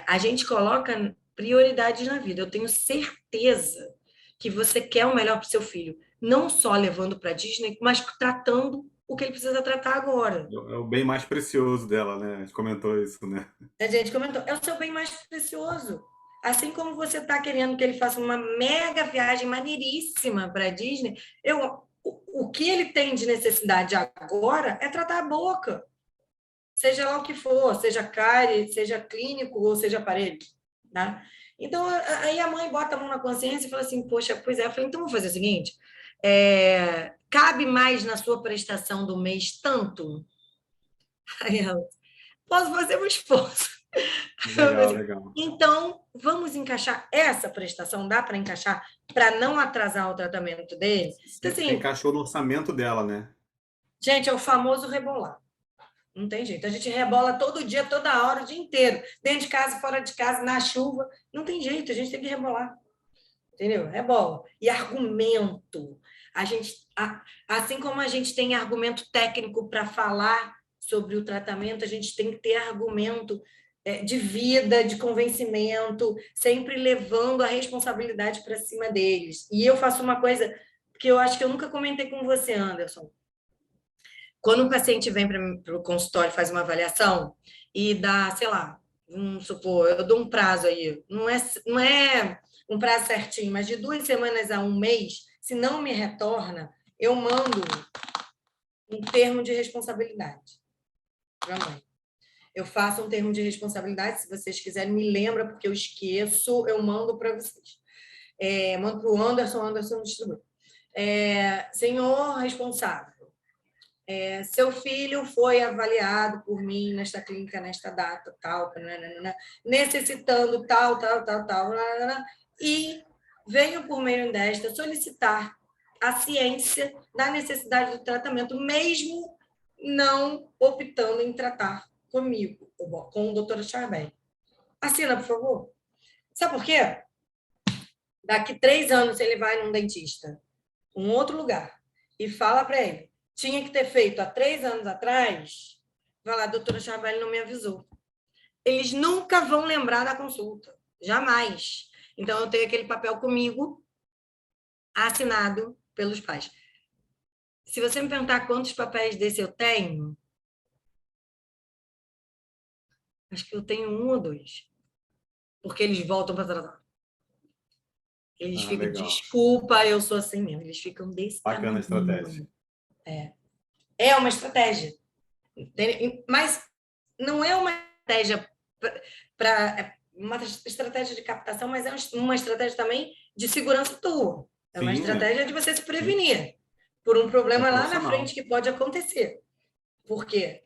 A gente coloca prioridades na vida. Eu tenho certeza que você quer o melhor para o seu filho, não só levando para Disney, mas tratando o que ele precisa tratar agora. É o bem mais precioso dela, né? A gente comentou isso, né? A gente comentou, é o seu bem mais precioso. Assim como você está querendo que ele faça uma mega viagem maneiríssima para a Disney, o que ele tem de necessidade agora é tratar a boca. Seja lá o que for, seja cárie, seja clínico ou seja aparelho. Tá? Então, aí a mãe bota a mão na consciência e fala assim, poxa, pois é. Eu falei, então vamos fazer o seguinte, cabe mais na sua prestação do mês tanto? Aí ela, posso fazer um esforço. Legal, legal. Então, vamos encaixar essa prestação, dá para encaixar para não atrasar o tratamento dele? Então, Você assim, encaixou no orçamento dela, né? gente, é o famoso rebolar. Não tem jeito. A gente rebola todo dia, toda hora, o dia inteiro. Dentro de casa, fora de casa, na chuva. Não tem jeito, a gente tem que rebolar. Entendeu? Rebola. E argumento. Assim como a gente tem argumento técnico para falar sobre o tratamento, a gente tem que ter argumento de vida, de convencimento, sempre levando a responsabilidade para cima deles. E eu faço uma coisa que eu acho que eu nunca comentei com você, Anderson. Quando um paciente vem para o consultório, faz uma avaliação e dá, sei lá, vamos supor, eu dou um prazo aí, não é um prazo certinho, mas de 2 semanas a 1 mês, se não me retorna, eu mando um termo de responsabilidade para a mãe. Eu faço um termo de responsabilidade, se vocês quiserem, me lembra, porque eu esqueço, eu mando para vocês. mando para o Anderson distribui. Senhor responsável, seu filho foi avaliado por mim nesta clínica, nesta data, tal, necessitando tal, e venho por meio desta solicitar a ciência da necessidade do tratamento, mesmo não optando em tratar comigo, com o doutor Charbel. Assina, por favor. Sabe por quê? Daqui 3 anos ele vai num dentista, um outro lugar, e fala para ele, tinha que ter feito há 3 anos atrás, vai lá, doutora Charbel não me avisou. Eles nunca vão lembrar da consulta, jamais. Então, eu tenho aquele papel comigo, assinado pelos pais. Se você me perguntar quantos papéis desse eu tenho, acho que eu tenho 1 ou 2. Porque eles voltam para tratar. Eles ficam, legal. desculpa, eu sou assim mesmo. Eles ficam desse Bacana a tamanho. estratégia. É uma estratégia. Mas não é uma estratégia uma estratégia de captação, mas é uma estratégia também de segurança tua. É uma Sim, estratégia de você se prevenir por um problema lá na profissional. frente que pode acontecer. Por quê?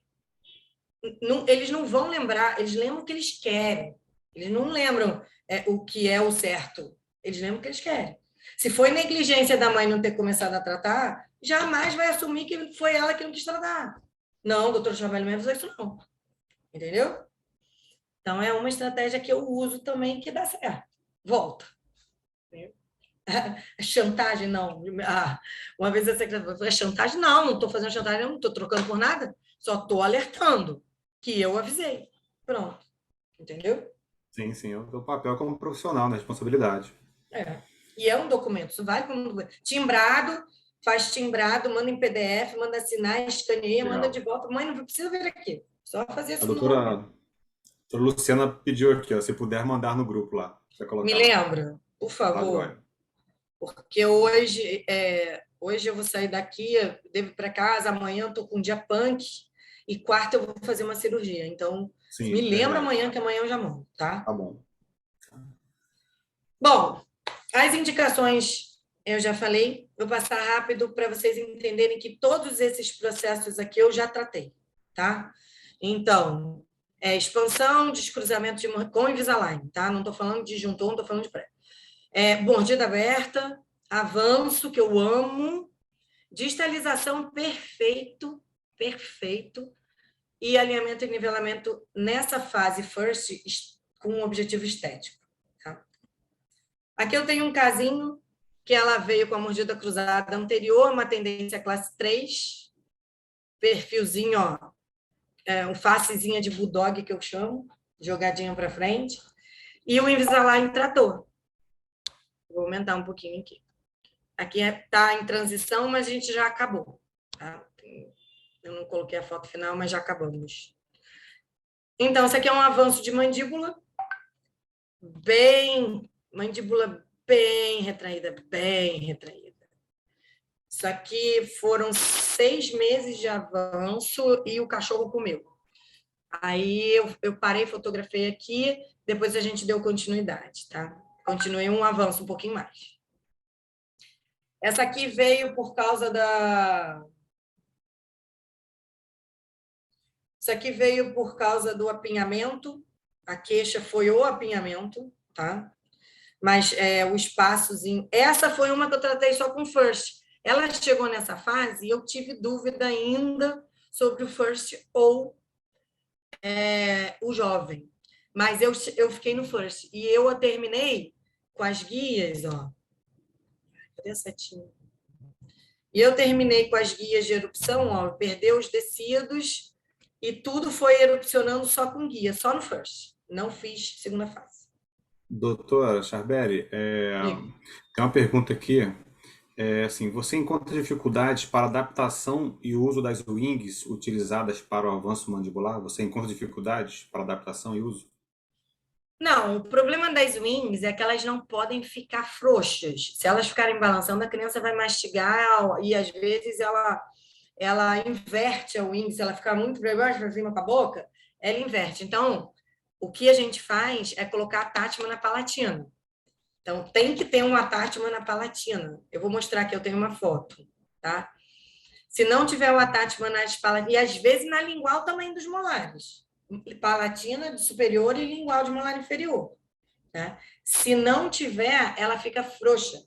Eles não vão lembrar, eles lembram o que eles querem. Eles não lembram o que é o certo. Eles lembram o que eles querem. Se foi negligência da mãe não ter começado a tratar, jamais vai assumir que foi ela que não quis tratar. Não, doutor Chavalho me avisou isso não. Entendeu? Então, é uma estratégia que eu uso também que dá certo. Volta. Chantagem, não. Uma vez a secretária falou, chantagem? Não estou fazendo chantagem, não estou trocando por nada. Só estou alertando que eu avisei. Pronto. Entendeu? Sim, sim. É o teu papel como profissional, na responsabilidade. E é um documento. Isso vale como documento. Timbrado, faz timbrado, manda em PDF, manda assinar, escaneia, manda de volta. Mãe, não precisa vir aqui. Só fazer isso. A doutora Luciana pediu aqui, ó, se puder mandar no grupo lá. Me lembra, por favor. Porque hoje eu vou sair daqui, devo ir para casa, amanhã eu estou com um dia punk e quarta eu vou fazer uma cirurgia. Então, sim, me lembra amanhã, que amanhã eu já mando, tá? Tá bom. Bom, as indicações eu já falei, vou passar rápido para vocês entenderem que todos esses processos aqui eu já tratei, tá? Então, expansão, descruzamento com Invisalign, tá? Não estou falando de disjuntor, não estou falando de pré. Mordida aberta, avanço, que eu amo, distalização perfeito, e alinhamento e nivelamento nessa fase first com um objetivo estético. Tá? Aqui eu tenho um casinho que ela veio com a mordida cruzada anterior, uma tendência classe 3, perfilzinho, ó, um facezinha de bulldog que eu chamo, jogadinha para frente, e o Invisalign trator. Vou aumentar um pouquinho aqui. Aqui está em transição, mas a gente já acabou. Tá? Eu não coloquei a foto final, mas já acabamos. Então, isso aqui é um avanço de mandíbula, mandíbula bem retraída, bem retraída. Isso aqui foram 6 meses de avanço e o cachorro comeu. Aí eu parei, fotografei aqui, depois a gente deu continuidade, tá? Continuei um avanço um pouquinho mais. Essa aqui veio por causa Isso aqui veio por causa do apinhamento. A queixa foi o apinhamento, tá? Mas o espaçozinho... Essa foi uma que eu tratei só com first. Ela chegou nessa fase e eu tive dúvida ainda sobre o first ou o jovem. Mas eu fiquei no first. E eu a terminei com as guias, ó. Cadê a setinha? E eu terminei com as guias de erupção, ó, perdeu os tecidos e tudo foi erupcionando só com guia, só no first. Não fiz segunda fase. Doutora Charbel, tem uma pergunta aqui. Assim, você encontra dificuldades para adaptação e uso das wings utilizadas para o avanço mandibular? Você encontra dificuldades para adaptação e uso? Não, o problema das wings é que elas não podem ficar frouxas. Se elas ficarem balançando, a criança vai mastigar e, às vezes, ela inverte a wing. Se ela ficar muito para cima com a boca, ela inverte. Então, o que a gente faz é colocar a Tatma na palatina. Então, tem que ter um attachment na palatina. Eu vou mostrar aqui, eu tenho uma foto, tá? Se não tiver o attachment nas palatinas, e às vezes na lingual também dos molares. Palatina de superior e lingual de molar inferior. Né? Se não tiver, ela fica frouxa.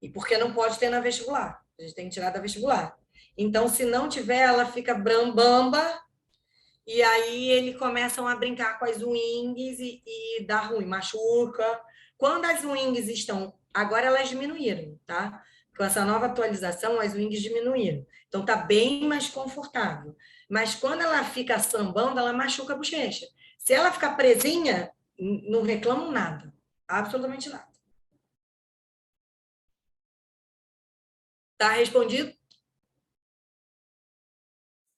E porque não pode ter na vestibular. A gente tem que tirar da vestibular. Então, se não tiver, ela fica brambamba, e aí eles começam a brincar com as wings e dá ruim, machuca. Quando as wings estão... Agora elas diminuíram, tá? Com essa nova atualização, as wings diminuíram. Então, tá bem mais confortável. Mas quando ela fica sambando, ela machuca a bochecha. Se ela ficar presinha, não reclamam nada. Absolutamente nada. Tá respondido?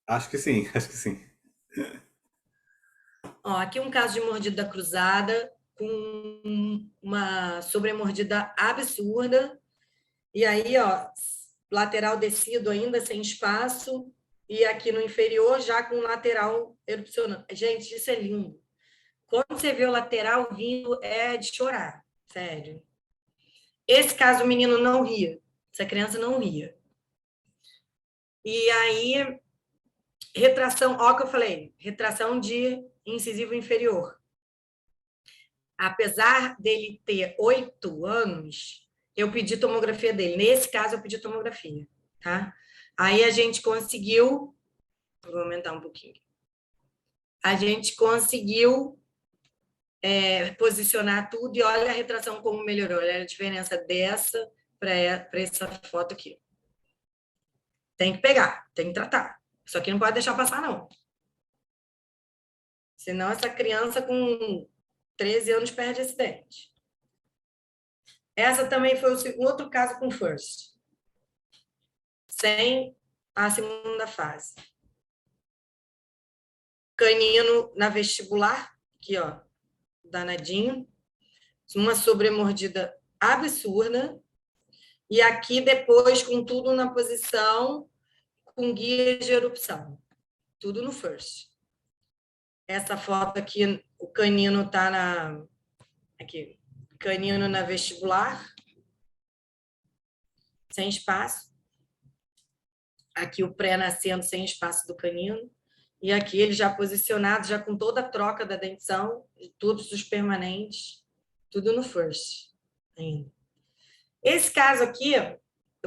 Acho que sim, acho que sim. Ó, aqui um caso de mordida cruzada com uma sobremordida absurda. E aí, ó, lateral descido ainda sem espaço. E aqui no inferior já com lateral erupcionando. Gente, isso é lindo. Quando você vê o lateral vindo, é de chorar. Sério. Esse caso, o menino não ria. Essa criança não ria. E aí, retração, ó que eu falei, retração de incisivo inferior. Apesar dele ter 8 anos, eu pedi tomografia dele. Nesse caso, eu pedi tomografia, tá? Aí a gente conseguiu... Vou aumentar um pouquinho. A gente conseguiu posicionar tudo e olha a retração como melhorou. Olha a diferença dessa para essa foto aqui. Tem que pegar, tem que tratar. Isso aqui não pode deixar passar, não. Senão essa criança com 13 anos perde esse dente. Essa também foi o outro caso com FIRST. Sem a segunda fase. Canino na vestibular, aqui, ó, danadinho. Uma sobremordida absurda. E aqui depois com tudo na posição, com guia de erupção. Tudo no FIRST. Essa foto aqui, o canino tá na... Aqui, canino na vestibular. Sem espaço. Aqui o pré-nascendo sem espaço do canino. E aqui ele já posicionado, já com toda a troca da dentição, todos os permanentes, tudo no FIRST ainda. Esse caso aqui, eu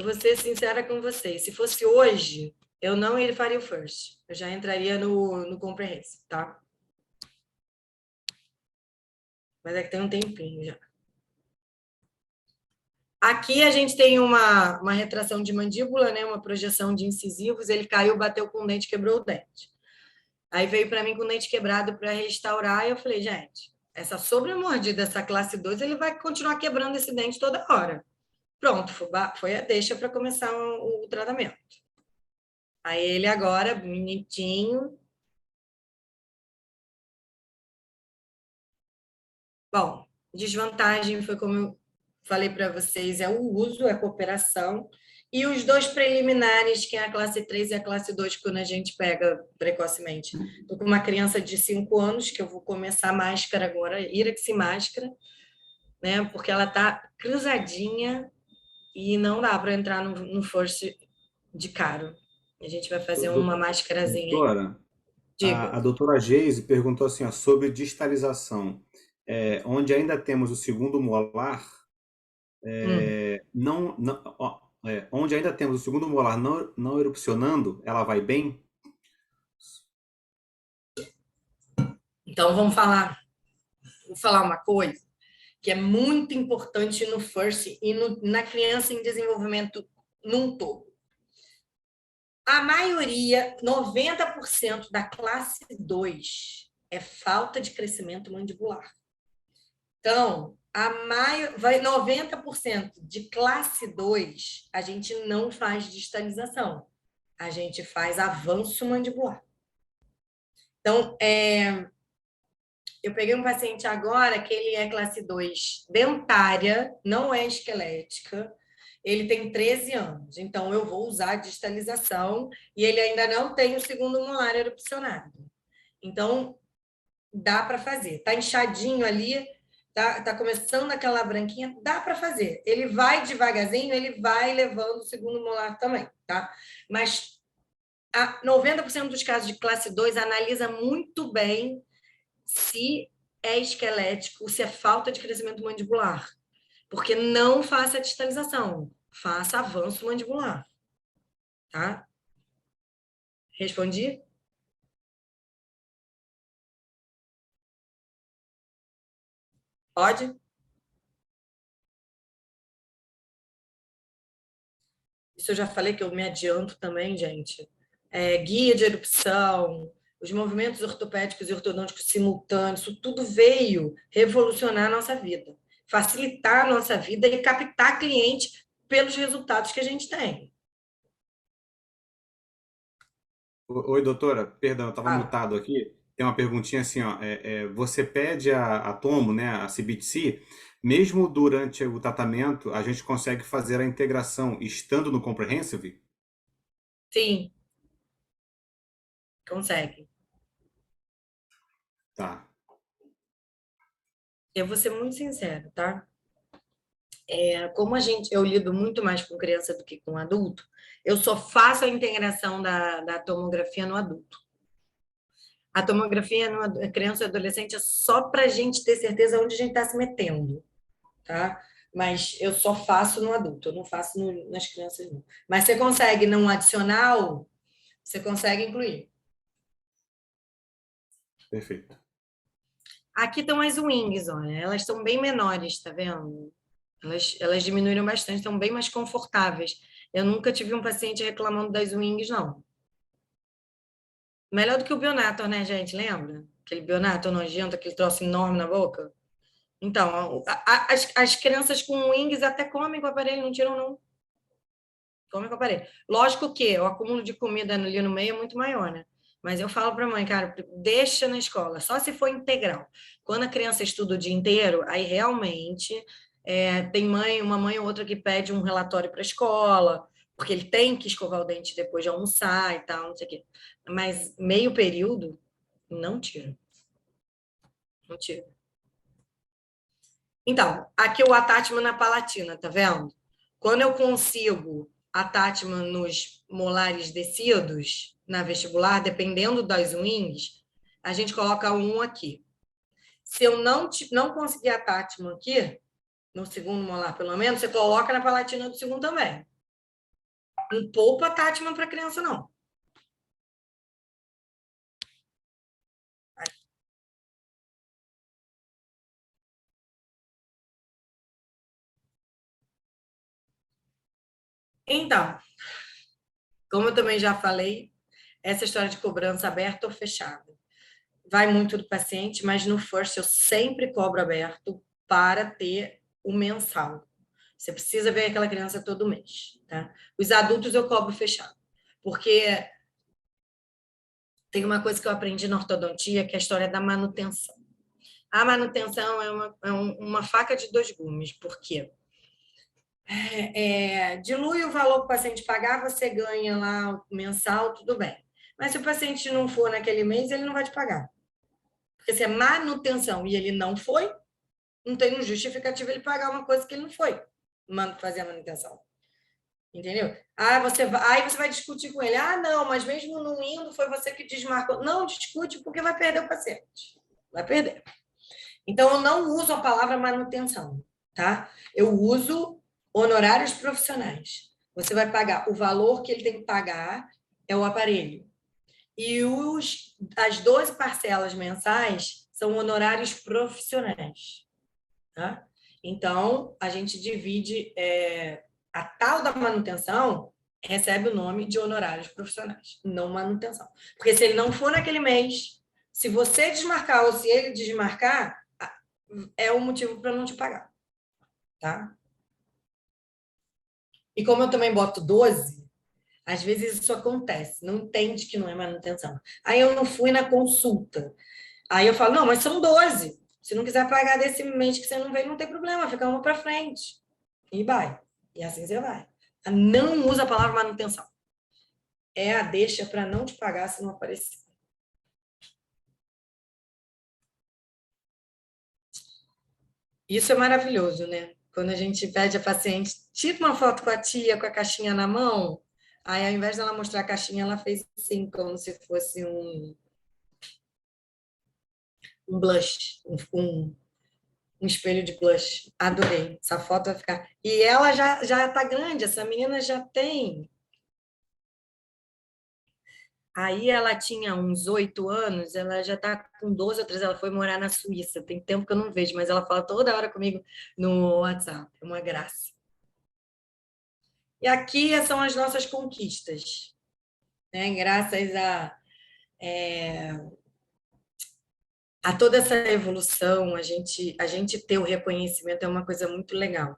vou ser sincera com vocês, se fosse hoje, eu não faria o FIRST. Eu já entraria no Comprehensive, tá? Mas é que tem um tempinho já. Aqui a gente tem uma retração de mandíbula, né? Uma projeção de incisivos. Ele caiu, bateu com o dente, quebrou o dente. Aí veio para mim com o dente quebrado para restaurar. E eu falei, gente, essa sobremordida, essa classe 2, ele vai continuar quebrando esse dente toda hora. Pronto, foi a deixa para começar o tratamento. Aí ele agora, bonitinho. Bom, desvantagem foi como eu falei para vocês, é o uso, a cooperação, e os 2 preliminares, que é a classe 3 e a classe 2, quando a gente pega precocemente. Estou com uma criança de 5 anos, que eu vou começar máscara agora, írax e máscara, né, porque ela está cruzadinha e não dá para entrar no FIRST de caro. A gente vai fazer uma máscarazinha aí. Doutora, Diga. a doutora Geise perguntou assim, ó, sobre distalização. Onde ainda temos o segundo molar, onde ainda temos o segundo molar não erupcionando, ela vai bem? Então, vou falar uma coisa que é muito importante no FIRST e na criança em desenvolvimento num todo. A maioria, 90% da classe 2 é falta de crescimento mandibular. Então, 90% de classe 2, a gente não faz distalização. A gente faz avanço mandibular. Então, eu peguei um paciente agora que ele é classe 2 dentária, não é esquelética. Ele tem 13 anos, então eu vou usar a distalização e ele ainda não tem o segundo molar erupcionado. Então, dá para fazer. Está inchadinho ali, tá começando aquela branquinha, dá para fazer. Ele vai devagarzinho, ele vai levando o segundo molar também, tá? Mas 90% dos casos de classe 2 analisa muito bem se é esquelético, se é falta de crescimento mandibular. Porque não faça a distalização, faça avanço mandibular, tá? Respondi? Pode? Isso eu já falei que eu me adianto também, gente. Guia de erupção, os movimentos ortopédicos e ortodônticos simultâneos, isso tudo veio revolucionar a nossa vida, facilitar a nossa vida e captar cliente pelos resultados que a gente tem. Oi, doutora, perdão, eu estava Ah, mutado aqui. Tem uma perguntinha assim, ó. Você pede a tomo, né, a CBTC, mesmo durante o tratamento, a gente consegue fazer a integração estando no Comprehensive? sim, consegue. Tá, Eu vou ser muito sincera, tá? Como eu lido muito mais com criança do que com adulto, eu só faço a integração da tomografia no adulto. A tomografia no criança e adolescente é só para a gente ter certeza onde a gente está se metendo, tá? Mas eu só faço no adulto, eu não faço nas crianças, não. Mas você consegue, num adicional, você consegue incluir. perfeito. Aqui estão as wings, olha, elas são bem menores, tá vendo? Elas diminuíram bastante, estão bem mais confortáveis. Eu nunca tive um paciente reclamando das wings, não. Melhor do que o Bionator, né, gente? Lembra? Aquele Bionator nojento, aquele troço enorme na boca. Então, as crianças com wings até comem com o aparelho, não tiram, não. Comem com o aparelho. Lógico que o acúmulo de comida ali no meio é muito maior, né? Mas eu falo para a mãe, cara, deixa na escola, só se for integral. Quando a criança estuda o dia inteiro, aí realmente tem uma mãe ou outra que pede um relatório para a escola, porque ele tem que escovar o dente depois de almoçar e tal, não sei o quê. Mas meio período, não tira. Não tira. Então, aqui o attachment na palatina, tá vendo? Quando eu consigo attachment nos molares descidos, na vestibular, dependendo das wings, a gente coloca um aqui. Se eu não conseguir attachment aqui, no segundo molar pelo menos, você coloca na palatina do segundo também. Não poupa attachment para criança, não. Então, como eu também já falei, essa história de cobrança aberta ou fechada vai muito do paciente, mas no first eu sempre cobro aberto para ter o mensal. Você precisa ver aquela criança todo mês, tá? Os adultos eu cobro fechado, porque tem uma coisa que eu aprendi na ortodontia, que é a história da manutenção. A manutenção uma faca de dois gumes, porque dilui o valor que o paciente pagar, você ganha lá o mensal, tudo bem. Mas se o paciente não for naquele mês, ele não vai te pagar. Porque se é manutenção e ele não foi, não tem um justificativo ele pagar uma coisa que ele não foi fazer a manutenção. Entendeu? Aí você vai discutir com ele. Ah, não, mas mesmo não indo, foi você que desmarcou. Não discute porque vai perder o paciente. Vai perder. Então, eu não uso a palavra manutenção, tá? Eu uso honorários profissionais. Você vai pagar o valor que ele tem que pagar, é o aparelho. E as 12 parcelas mensais são honorários profissionais, tá? Então, a gente divide a tal da manutenção recebe o nome de honorários profissionais, não manutenção. Porque se ele não for naquele mês, se você desmarcar ou se ele desmarcar, é o motivo para não te pagar, tá? E como eu também boto 12, às vezes isso acontece, não entende que não é manutenção. Aí eu não fui na consulta. Aí eu falo, não, mas são 12. Se não quiser pagar desse mês que você não veio, não tem problema, fica uma para frente. E vai. E assim você vai. Não usa a palavra manutenção. É a deixa para não te pagar se não aparecer. Isso é maravilhoso, né? Quando a gente pede a paciente, tira uma foto com a tia, com a caixinha na mão, aí ao invés dela mostrar a caixinha, ela fez assim, como se fosse um blush, um espelho de blush. Adorei. Essa foto vai ficar. E ela já tá grande, essa menina já tem. Aí ela tinha uns 8 anos, ela já está com 12 ou 13, ela foi morar na Suíça. Tem tempo que eu não vejo, mas ela fala toda hora comigo no WhatsApp. É uma graça. E aqui são as nossas conquistas, né? Graças a toda essa evolução, a gente ter o reconhecimento é uma coisa muito legal,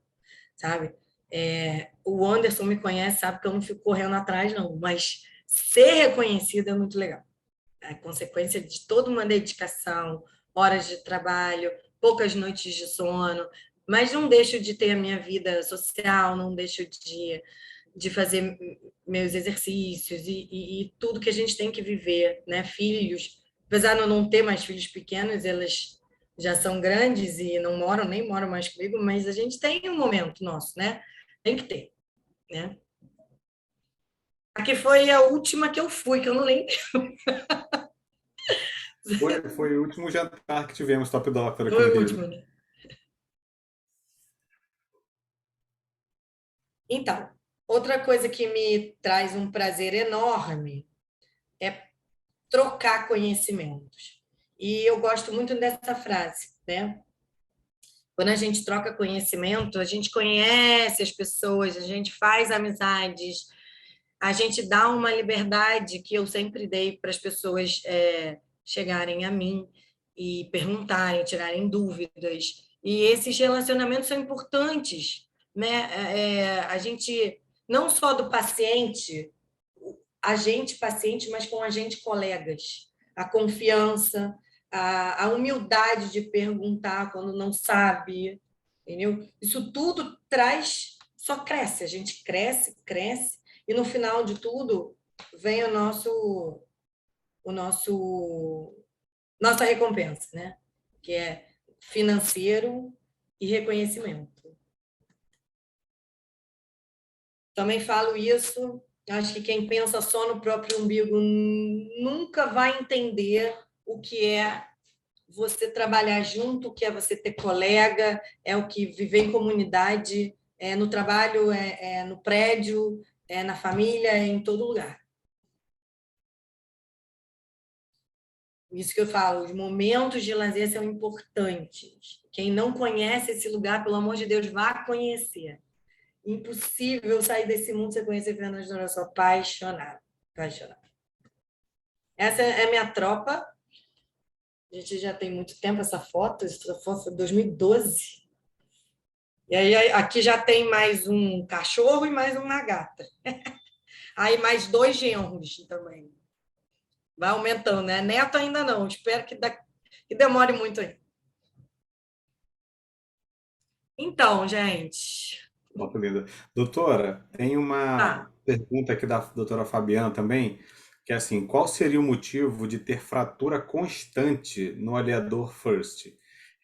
sabe? O Anderson me conhece, sabe que eu não fico correndo atrás, não, mas ser reconhecido é muito legal. A consequência de toda uma dedicação, horas de trabalho, poucas noites de sono, mas não deixo de ter a minha vida social, não deixo de fazer meus exercícios e tudo que a gente tem que viver, né? Filhos, apesar de eu não ter mais filhos pequenos, elas já são grandes e não moram, nem moram mais comigo, mas a gente tem um momento nosso, né? Tem que ter, né? Aqui foi a última que eu fui, que eu não lembro. Foi o último jantar que tivemos Top Doctor aqui Foi no a Rio. última, né? Então, outra coisa que me traz um prazer enorme é trocar conhecimentos. E eu gosto muito dessa frase, né? Quando a gente troca conhecimento, a gente conhece as pessoas, a gente faz amizades, a gente dá uma liberdade que eu sempre dei para as pessoas chegarem a mim e perguntarem, tirarem dúvidas. E esses relacionamentos são importantes, né? A gente, não só do paciente, a gente paciente, mas com a gente colegas. A confiança, a humildade de perguntar quando não sabe, entendeu? Isso tudo traz, só cresce, a gente cresce, cresce, e no final de tudo vem o nosso nossa recompensa, né? Que é financeiro e reconhecimento. Também falo isso, acho que quem pensa só no próprio umbigo nunca vai entender o que é você trabalhar junto, o que é você ter colega, é o que viver em comunidade, no trabalho, no prédio, na família, em todo lugar. Isso que eu falo, os momentos de lazer são importantes. Quem não conhece esse lugar, pelo amor de Deus, vá conhecer. Impossível sair desse mundo sem conhecer Fernando de Noronha. Eu sou apaixonada, apaixonada. Essa é a minha tropa. A gente já tem muito tempo essa foto foi 2012. E aí aqui já tem mais um cachorro e mais uma gata. Aí mais 2 genros também. Vai aumentando, né? Neto ainda não. Espero que demore muito aí. Então, gente. Muito linda. Doutora, tem uma Tá. pergunta aqui da doutora Fabiana também, que é assim, qual seria o motivo de ter fratura constante no aliador first,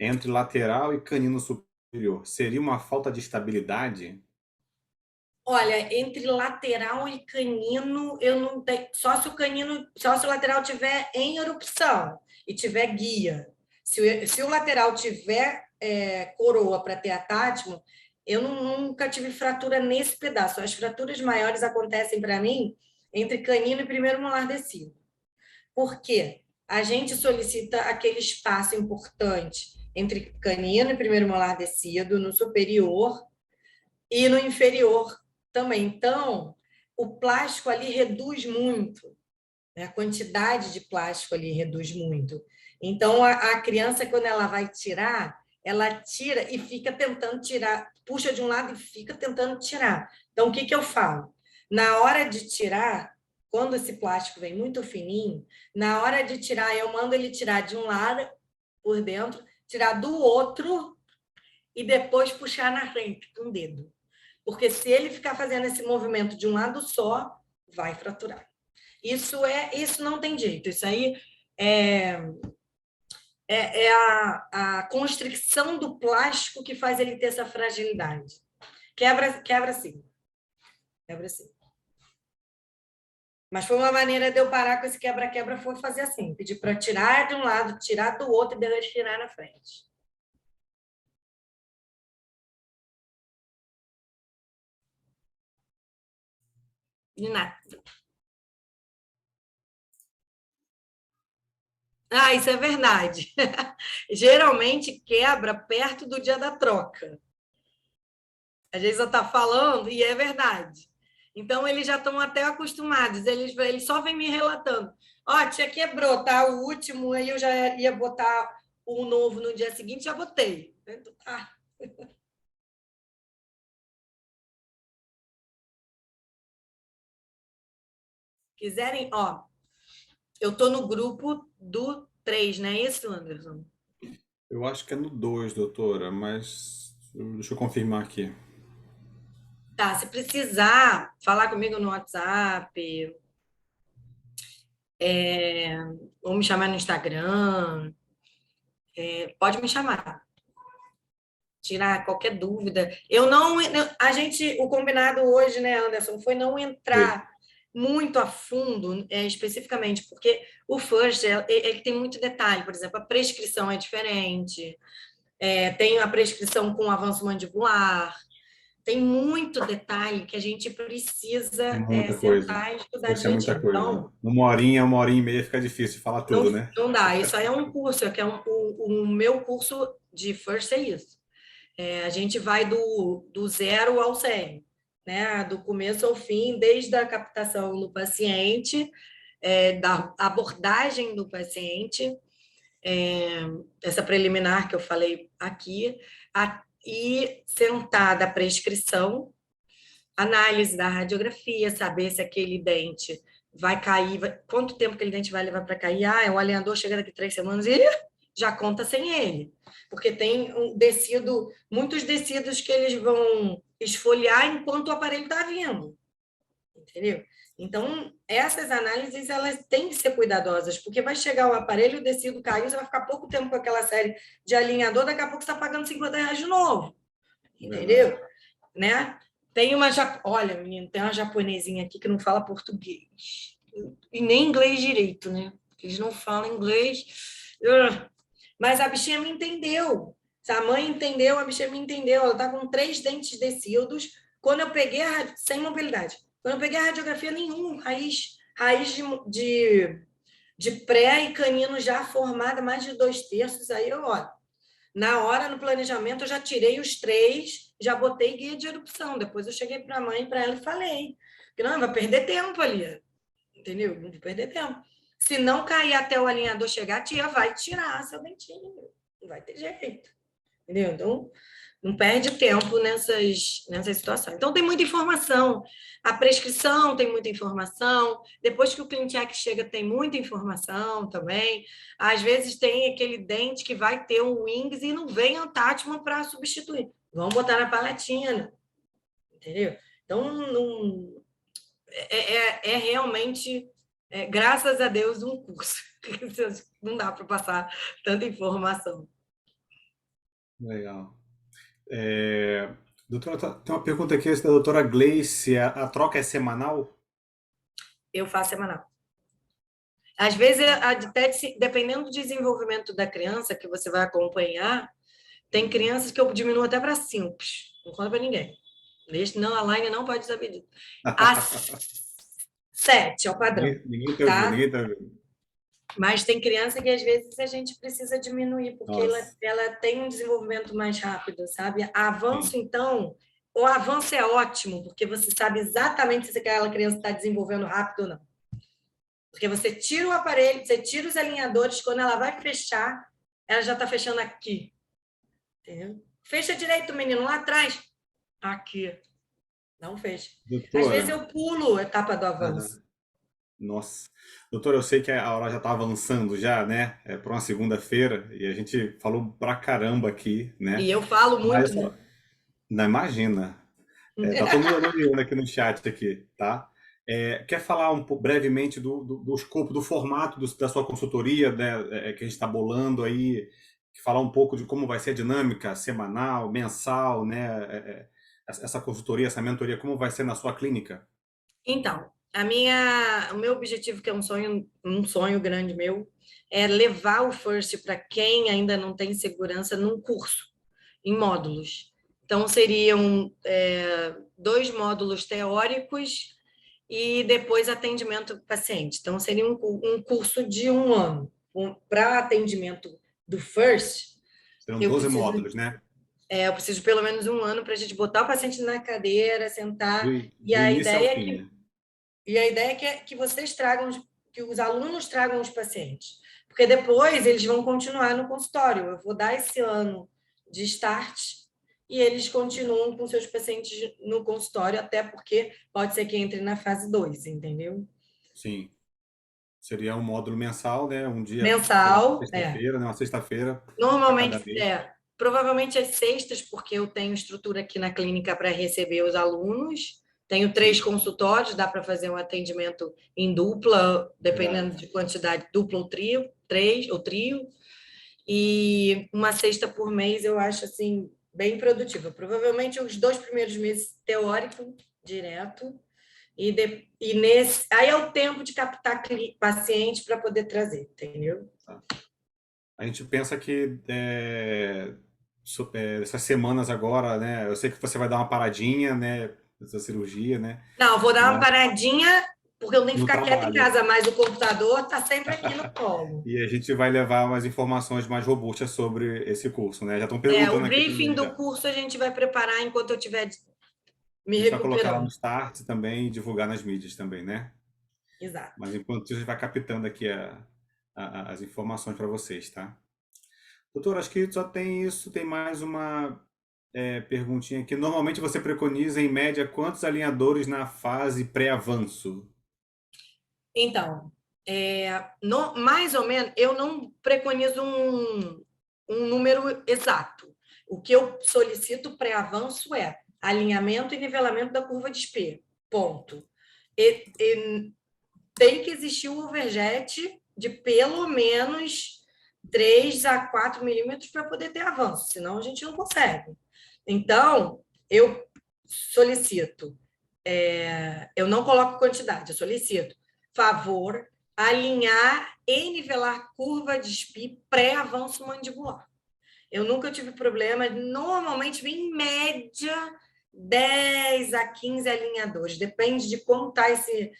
entre lateral e canino superior? Seria uma falta de estabilidade? Olha, entre lateral e canino, eu não tenho. Só se o lateral tiver em erupção e tiver guia. Se o lateral tiver coroa para ter atátimo, eu nunca tive fratura nesse pedaço. As fraturas maiores acontecem para mim entre canino e primeiro molar descido. Por quê? A gente solicita aquele espaço importante entre canino e primeiro molar descido, no superior e no inferior também. Então, o plástico ali reduz muito, né? A quantidade de plástico ali reduz muito. Então, a criança, quando ela vai tirar, ela tira e fica tentando tirar, puxa de um lado e fica tentando tirar. Então, o que eu falo? Na hora de tirar, quando esse plástico vem muito fininho, na hora de tirar, eu mando ele tirar de um lado, por dentro, tirar do outro e depois puxar na frente com o dedo. Porque se ele ficar fazendo esse movimento de um lado só, vai fraturar. Isso não tem jeito. Isso aí é a constricção do plástico que faz ele ter essa fragilidade. Quebra sim, quebra sim. Mas foi uma maneira de eu parar com esse quebra-quebra, foi fazer assim, pedir para tirar de um lado, tirar do outro e depois tirar na frente. De nada. Ah, isso é verdade. Geralmente quebra perto do dia da troca. A gente só está falando e é verdade. Então, eles já estão até acostumados. Eles só vêm me relatando. Ó, oh, tia quebrou, tá? O último, aí eu já ia botar o novo no dia seguinte, já botei. Então, tá. Quiserem, ó, eu tô no grupo do 3, não é isso, Anderson? Eu acho que é no 2, doutora, mas deixa eu confirmar aqui. Tá, se precisar falar comigo no WhatsApp, ou me chamar no Instagram, pode me chamar. Tirar qualquer dúvida. O combinado hoje, né, Anderson, foi não Oi. entrar muito a fundo, especificamente, porque o FIRST, ele tem muito detalhe, por exemplo, a prescrição é diferente, tem a prescrição com avanço mandibular, tem muito detalhe que a gente É precisa muita coisa. sentar e estudar Poxa, é muita direitinho. coisa. Então, Uma horinha e meia fica difícil falar não, tudo, né? não dá. Isso aí é um curso, o meu curso de FIRST é isso. A gente vai do 0 ao 100, né? Do começo ao fim, desde a captação do paciente, da abordagem do paciente, essa preliminar que eu falei aqui, e sentar da prescrição, análise da radiografia, saber se aquele dente vai cair, quanto tempo aquele dente vai levar para cair. Ah, o alinhador chega daqui 3 semanas e já conta sem ele, porque tem muitos tecidos que eles vão esfoliar enquanto o aparelho está vindo, entendeu? Então, essas análises, elas têm que ser cuidadosas, porque vai chegar o aparelho, o tecido caiu, você vai ficar pouco tempo com aquela série de alinhador, daqui a pouco você está pagando R$ 50 de novo, Verdade. entendeu? Né? Olha, menino, tem uma japonesinha aqui que não fala português e nem inglês direito, né? Eles não falam inglês. Mas a bichinha me entendeu. Se a mãe entendeu, a bichinha me entendeu. Ela tá com 3 dentes descidos. Quando eu peguei sem mobilidade. Quando eu peguei a radiografia, nenhum raiz de pré e canino já formada, mais de 2/3. Aí eu, olho. Na hora, no planejamento, eu já tirei os 3, já botei guia de erupção. Depois eu cheguei para a mãe, para ela e falei. Que não, vai perder tempo ali. Entendeu? Não vai perder tempo. Se não cair até o alinhador chegar, a tia vai tirar seu dentinho. Não vai ter jeito. Entendeu? Então, não perde tempo nessas situações. Então, tem muita informação. A prescrição tem muita informação. Depois que o ClinCheck chega, tem muita informação também. Às vezes, tem aquele dente que vai ter um wings e não vem antátima para substituir. Vamos botar na palatina. Entendeu? Então, não, realmente, graças a Deus, um curso. Não dá para passar tanta informação. Legal. Doutora, tem uma pergunta aqui da doutora Gleice. A troca é semanal? Eu faço semanal. Às vezes, até dependendo do desenvolvimento da criança que você vai acompanhar, tem crianças que eu diminuo até para 5. Não conta para ninguém. Não, a Line não pode saber disso. A 7 é o padrão, Ninguém tá ouvindo, tá? ninguém tá ouvindo. Mas tem criança que às vezes a gente precisa diminuir, porque Nossa. ela tem um desenvolvimento mais rápido, sabe? Avanço, então, o avanço é ótimo, porque você sabe exatamente se aquela criança está desenvolvendo rápido ou não. Porque você tira o aparelho, você tira os alinhadores, quando ela vai fechar, ela já está fechando aqui. Entendeu? Fecha direito, menino, lá atrás. Aqui. Não fecha. Às vezes Doutora. eu pulo a etapa do avanço. Aham. Nossa. Doutora, eu sei que a hora já está avançando já, né? É para uma segunda-feira e a gente falou pra caramba aqui, E né? eu falo Mas muito, né? não imagina. Tá todo mundo elogiando aqui no chat aqui, tá? Quer falar um pouco brevemente do escopo, do formato da sua consultoria, né, que a gente está bolando aí, falar um pouco de como vai ser a dinâmica semanal, mensal, né, essa consultoria, essa mentoria, como vai ser na sua clínica? Então, o meu objetivo, que é um sonho grande meu, é levar o First para quem ainda não tem segurança num curso, em módulos. Então, seriam 2 módulos teóricos e depois atendimento do paciente. Então, seria um curso de 1 ano. Para atendimento do First, Serão eu 12 preciso, módulos, né? eu preciso de pelo menos 1 ano para a gente botar o paciente na cadeira, sentar. E Do a início ao ideia é fim, que né? que vocês tragam, que os alunos tragam os pacientes, porque depois eles vão continuar no consultório. Eu vou dar esse ano de start e eles continuam com seus pacientes no consultório, até porque pode ser que entre na fase 2, entendeu? Sim. Seria um módulo mensal, né? Um dia, sei lá, Mensal, sexta-feira, né? Uma sexta-feira a cada normalmente, mês. provavelmente às sextas, porque eu tenho estrutura aqui na clínica para receber os alunos. Tenho 3 Sim, consultórios, dá para fazer um atendimento em dupla, verdade. dependendo de quantidade, dupla ou trio, 3 ou trio. E uma sexta por mês eu acho assim bem produtiva. Provavelmente os 2 primeiros meses teórico direto aí é o tempo de captar paciente para poder trazer, entendeu? Tá. A gente pensa que essas semanas agora, né? Eu sei que você vai dar uma paradinha, né? Dessa cirurgia, né? Não, eu vou dar uma Mas paradinha porque eu tenho que no ficar quieta em trabalho. casa, mas o computador está sempre aqui no colo. E a gente vai levar umas informações mais robustas sobre esse curso, né? Já estão O perguntando aqui briefing também do já. curso a gente vai preparar enquanto eu estiver me A gente vai colocar lá no recuperando. Start também e divulgar nas mídias também, né? Exato. Mas enquanto isso, a gente vai captando aqui as informações para vocês, tá? Doutor, acho que só tem isso. Tem mais uma perguntinha aqui. Normalmente você preconiza, em média, quantos alinhadores na fase pré-avanço? Então, mais ou menos, eu não preconizo um número exato. O que eu solicito pré-avanço é alinhamento e nivelamento da curva de Spee. Ponto. E tem que existir um overjet de pelo menos 3 a 4 milímetros para poder ter avanço, senão a gente não consegue. Então, eu solicito, eu não coloco quantidade, eu solicito, favor, alinhar e nivelar curva de SPI pré-avanço mandibular. Eu nunca tive problema, normalmente vem em média 10 a 15 alinhadores, depende de como está esse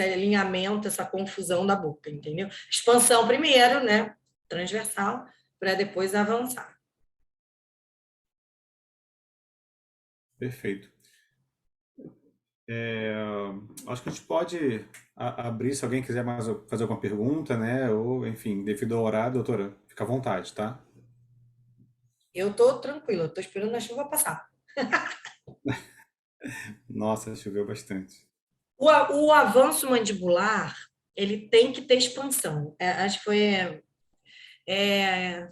alinhamento, essa confusão da boca, entendeu? Expansão primeiro, né? Transversal, para depois avançar. Perfeito. Acho que a gente pode abrir, se alguém quiser mais fazer alguma pergunta, né? Ou, enfim, devido ao horário, doutora, fica à vontade, tá? Eu estou tranquila, estou esperando a chuva passar. Nossa, choveu bastante. O avanço mandibular, ele tem que ter expansão. Acho que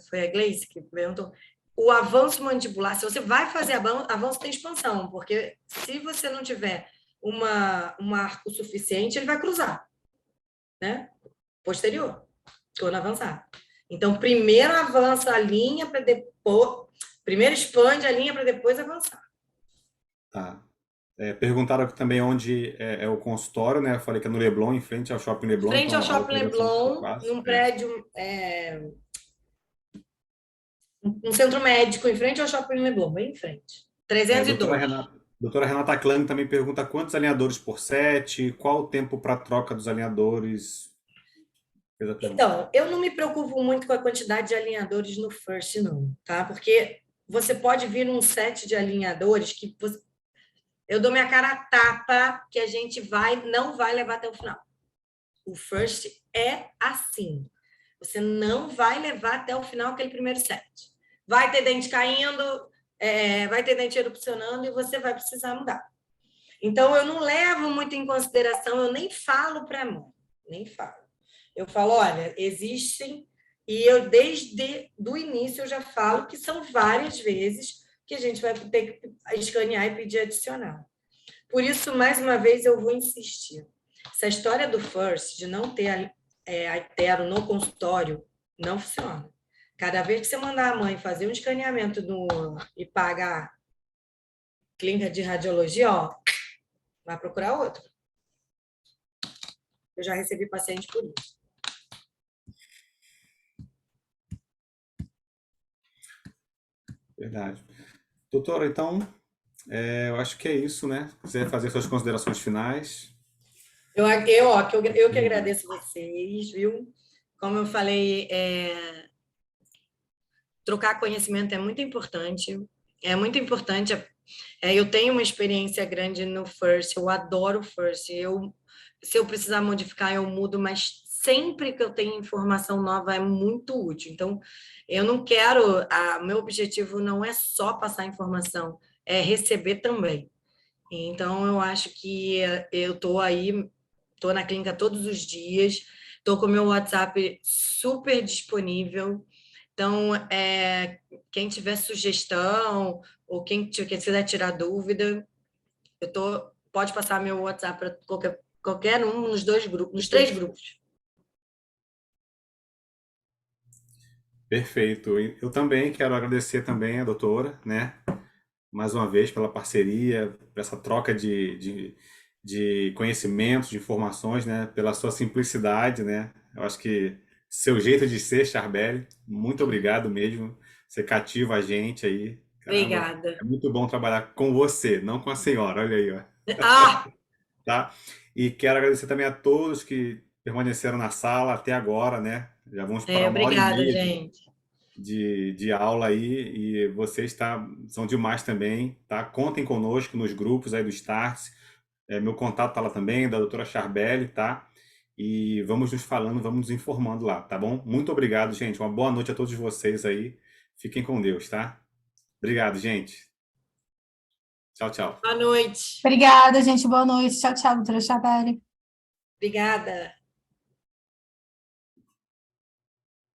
foi a Gleice que perguntou. O avanço mandibular, se você vai fazer avanço, tem expansão, porque se você não tiver um arco suficiente, ele vai cruzar, né? Posterior, quando avançar. Então, primeiro avança a linha para depois. Primeiro expande a linha para depois avançar. Tá. Perguntaram aqui também onde é o consultório, né? Eu falei que é no Leblon, em frente ao Shopping Em Leblon, frente ao então a Shopping localização ficou Leblon, fácil. num prédio, um centro médico, em frente ao Shopping Leblon, bem em frente. Doutora 302. Renata, doutora Renata Klang também pergunta quantos alinhadores por set, qual o tempo para troca dos alinhadores? Fez a pergunta. Então, eu não me preocupo muito com a quantidade de alinhadores no first, não, tá? Porque você pode vir num set de alinhadores que eu dou minha cara a tapa que a gente não vai levar até o final. O first é assim. Você não vai levar até o final aquele primeiro set. Vai ter dente caindo, vai ter dente erupcionando e você vai precisar mudar. Então, eu não levo muito em consideração, eu nem falo para a mãe, nem falo. Eu falo, olha, existem, e eu desde o início eu já falo que são várias vezes que a gente vai ter que escanear e pedir adicional. Por isso, mais uma vez, eu vou insistir. Essa história do FIRST, de não ter a hetero no consultório, não funciona. Cada vez que você mandar a mãe fazer um escaneamento e pagar clínica de radiologia, ó, vai procurar outro. Eu já recebi paciente por isso. Verdade. Doutora, então, eu acho que é isso, né? Se quiser fazer suas considerações finais. Eu que agradeço vocês, viu? Como eu falei, trocar conhecimento é muito importante. É muito importante. Eu tenho uma experiência grande no FIRST, eu adoro o FIRST. Se eu precisar modificar, eu mudo, mas sempre que eu tenho informação nova é muito útil. Então, eu não quero. Meu objetivo não é só passar informação, é receber também. Então, eu acho que eu estou aí, estou na clínica todos os dias, estou com o meu WhatsApp super disponível. Então, quem tiver sugestão ou quem quiser tirar dúvida, pode passar meu WhatsApp para qualquer um nos nos 3 grupos. Perfeito. E eu também quero agradecer também a doutora, né? Mais uma vez pela parceria, por essa troca de conhecimentos, de informações, né? Pela sua simplicidade, né? Eu acho que seu jeito de ser, Charbel, muito obrigado mesmo. Você cativa a gente aí. Caramba, Obrigada. é muito bom trabalhar com você, não com a senhora. Olha aí, ó. Ah, Tá? E quero agradecer também a todos que permaneceram na sala até agora, né? Já vamos para uma hora e obrigada, meia gente. de aula aí e vocês são demais também, tá? Contem conosco nos grupos aí do Starts. Meu contato tá lá também, da doutora Charbelli, tá? E vamos nos falando, vamos nos informando lá, tá bom? Muito obrigado, gente. Uma boa noite a todos vocês aí. Fiquem com Deus, tá? Obrigado, gente. Tchau, tchau. Boa noite. Obrigada, gente. Boa noite. Tchau, tchau, doutora Chabelle. Obrigada.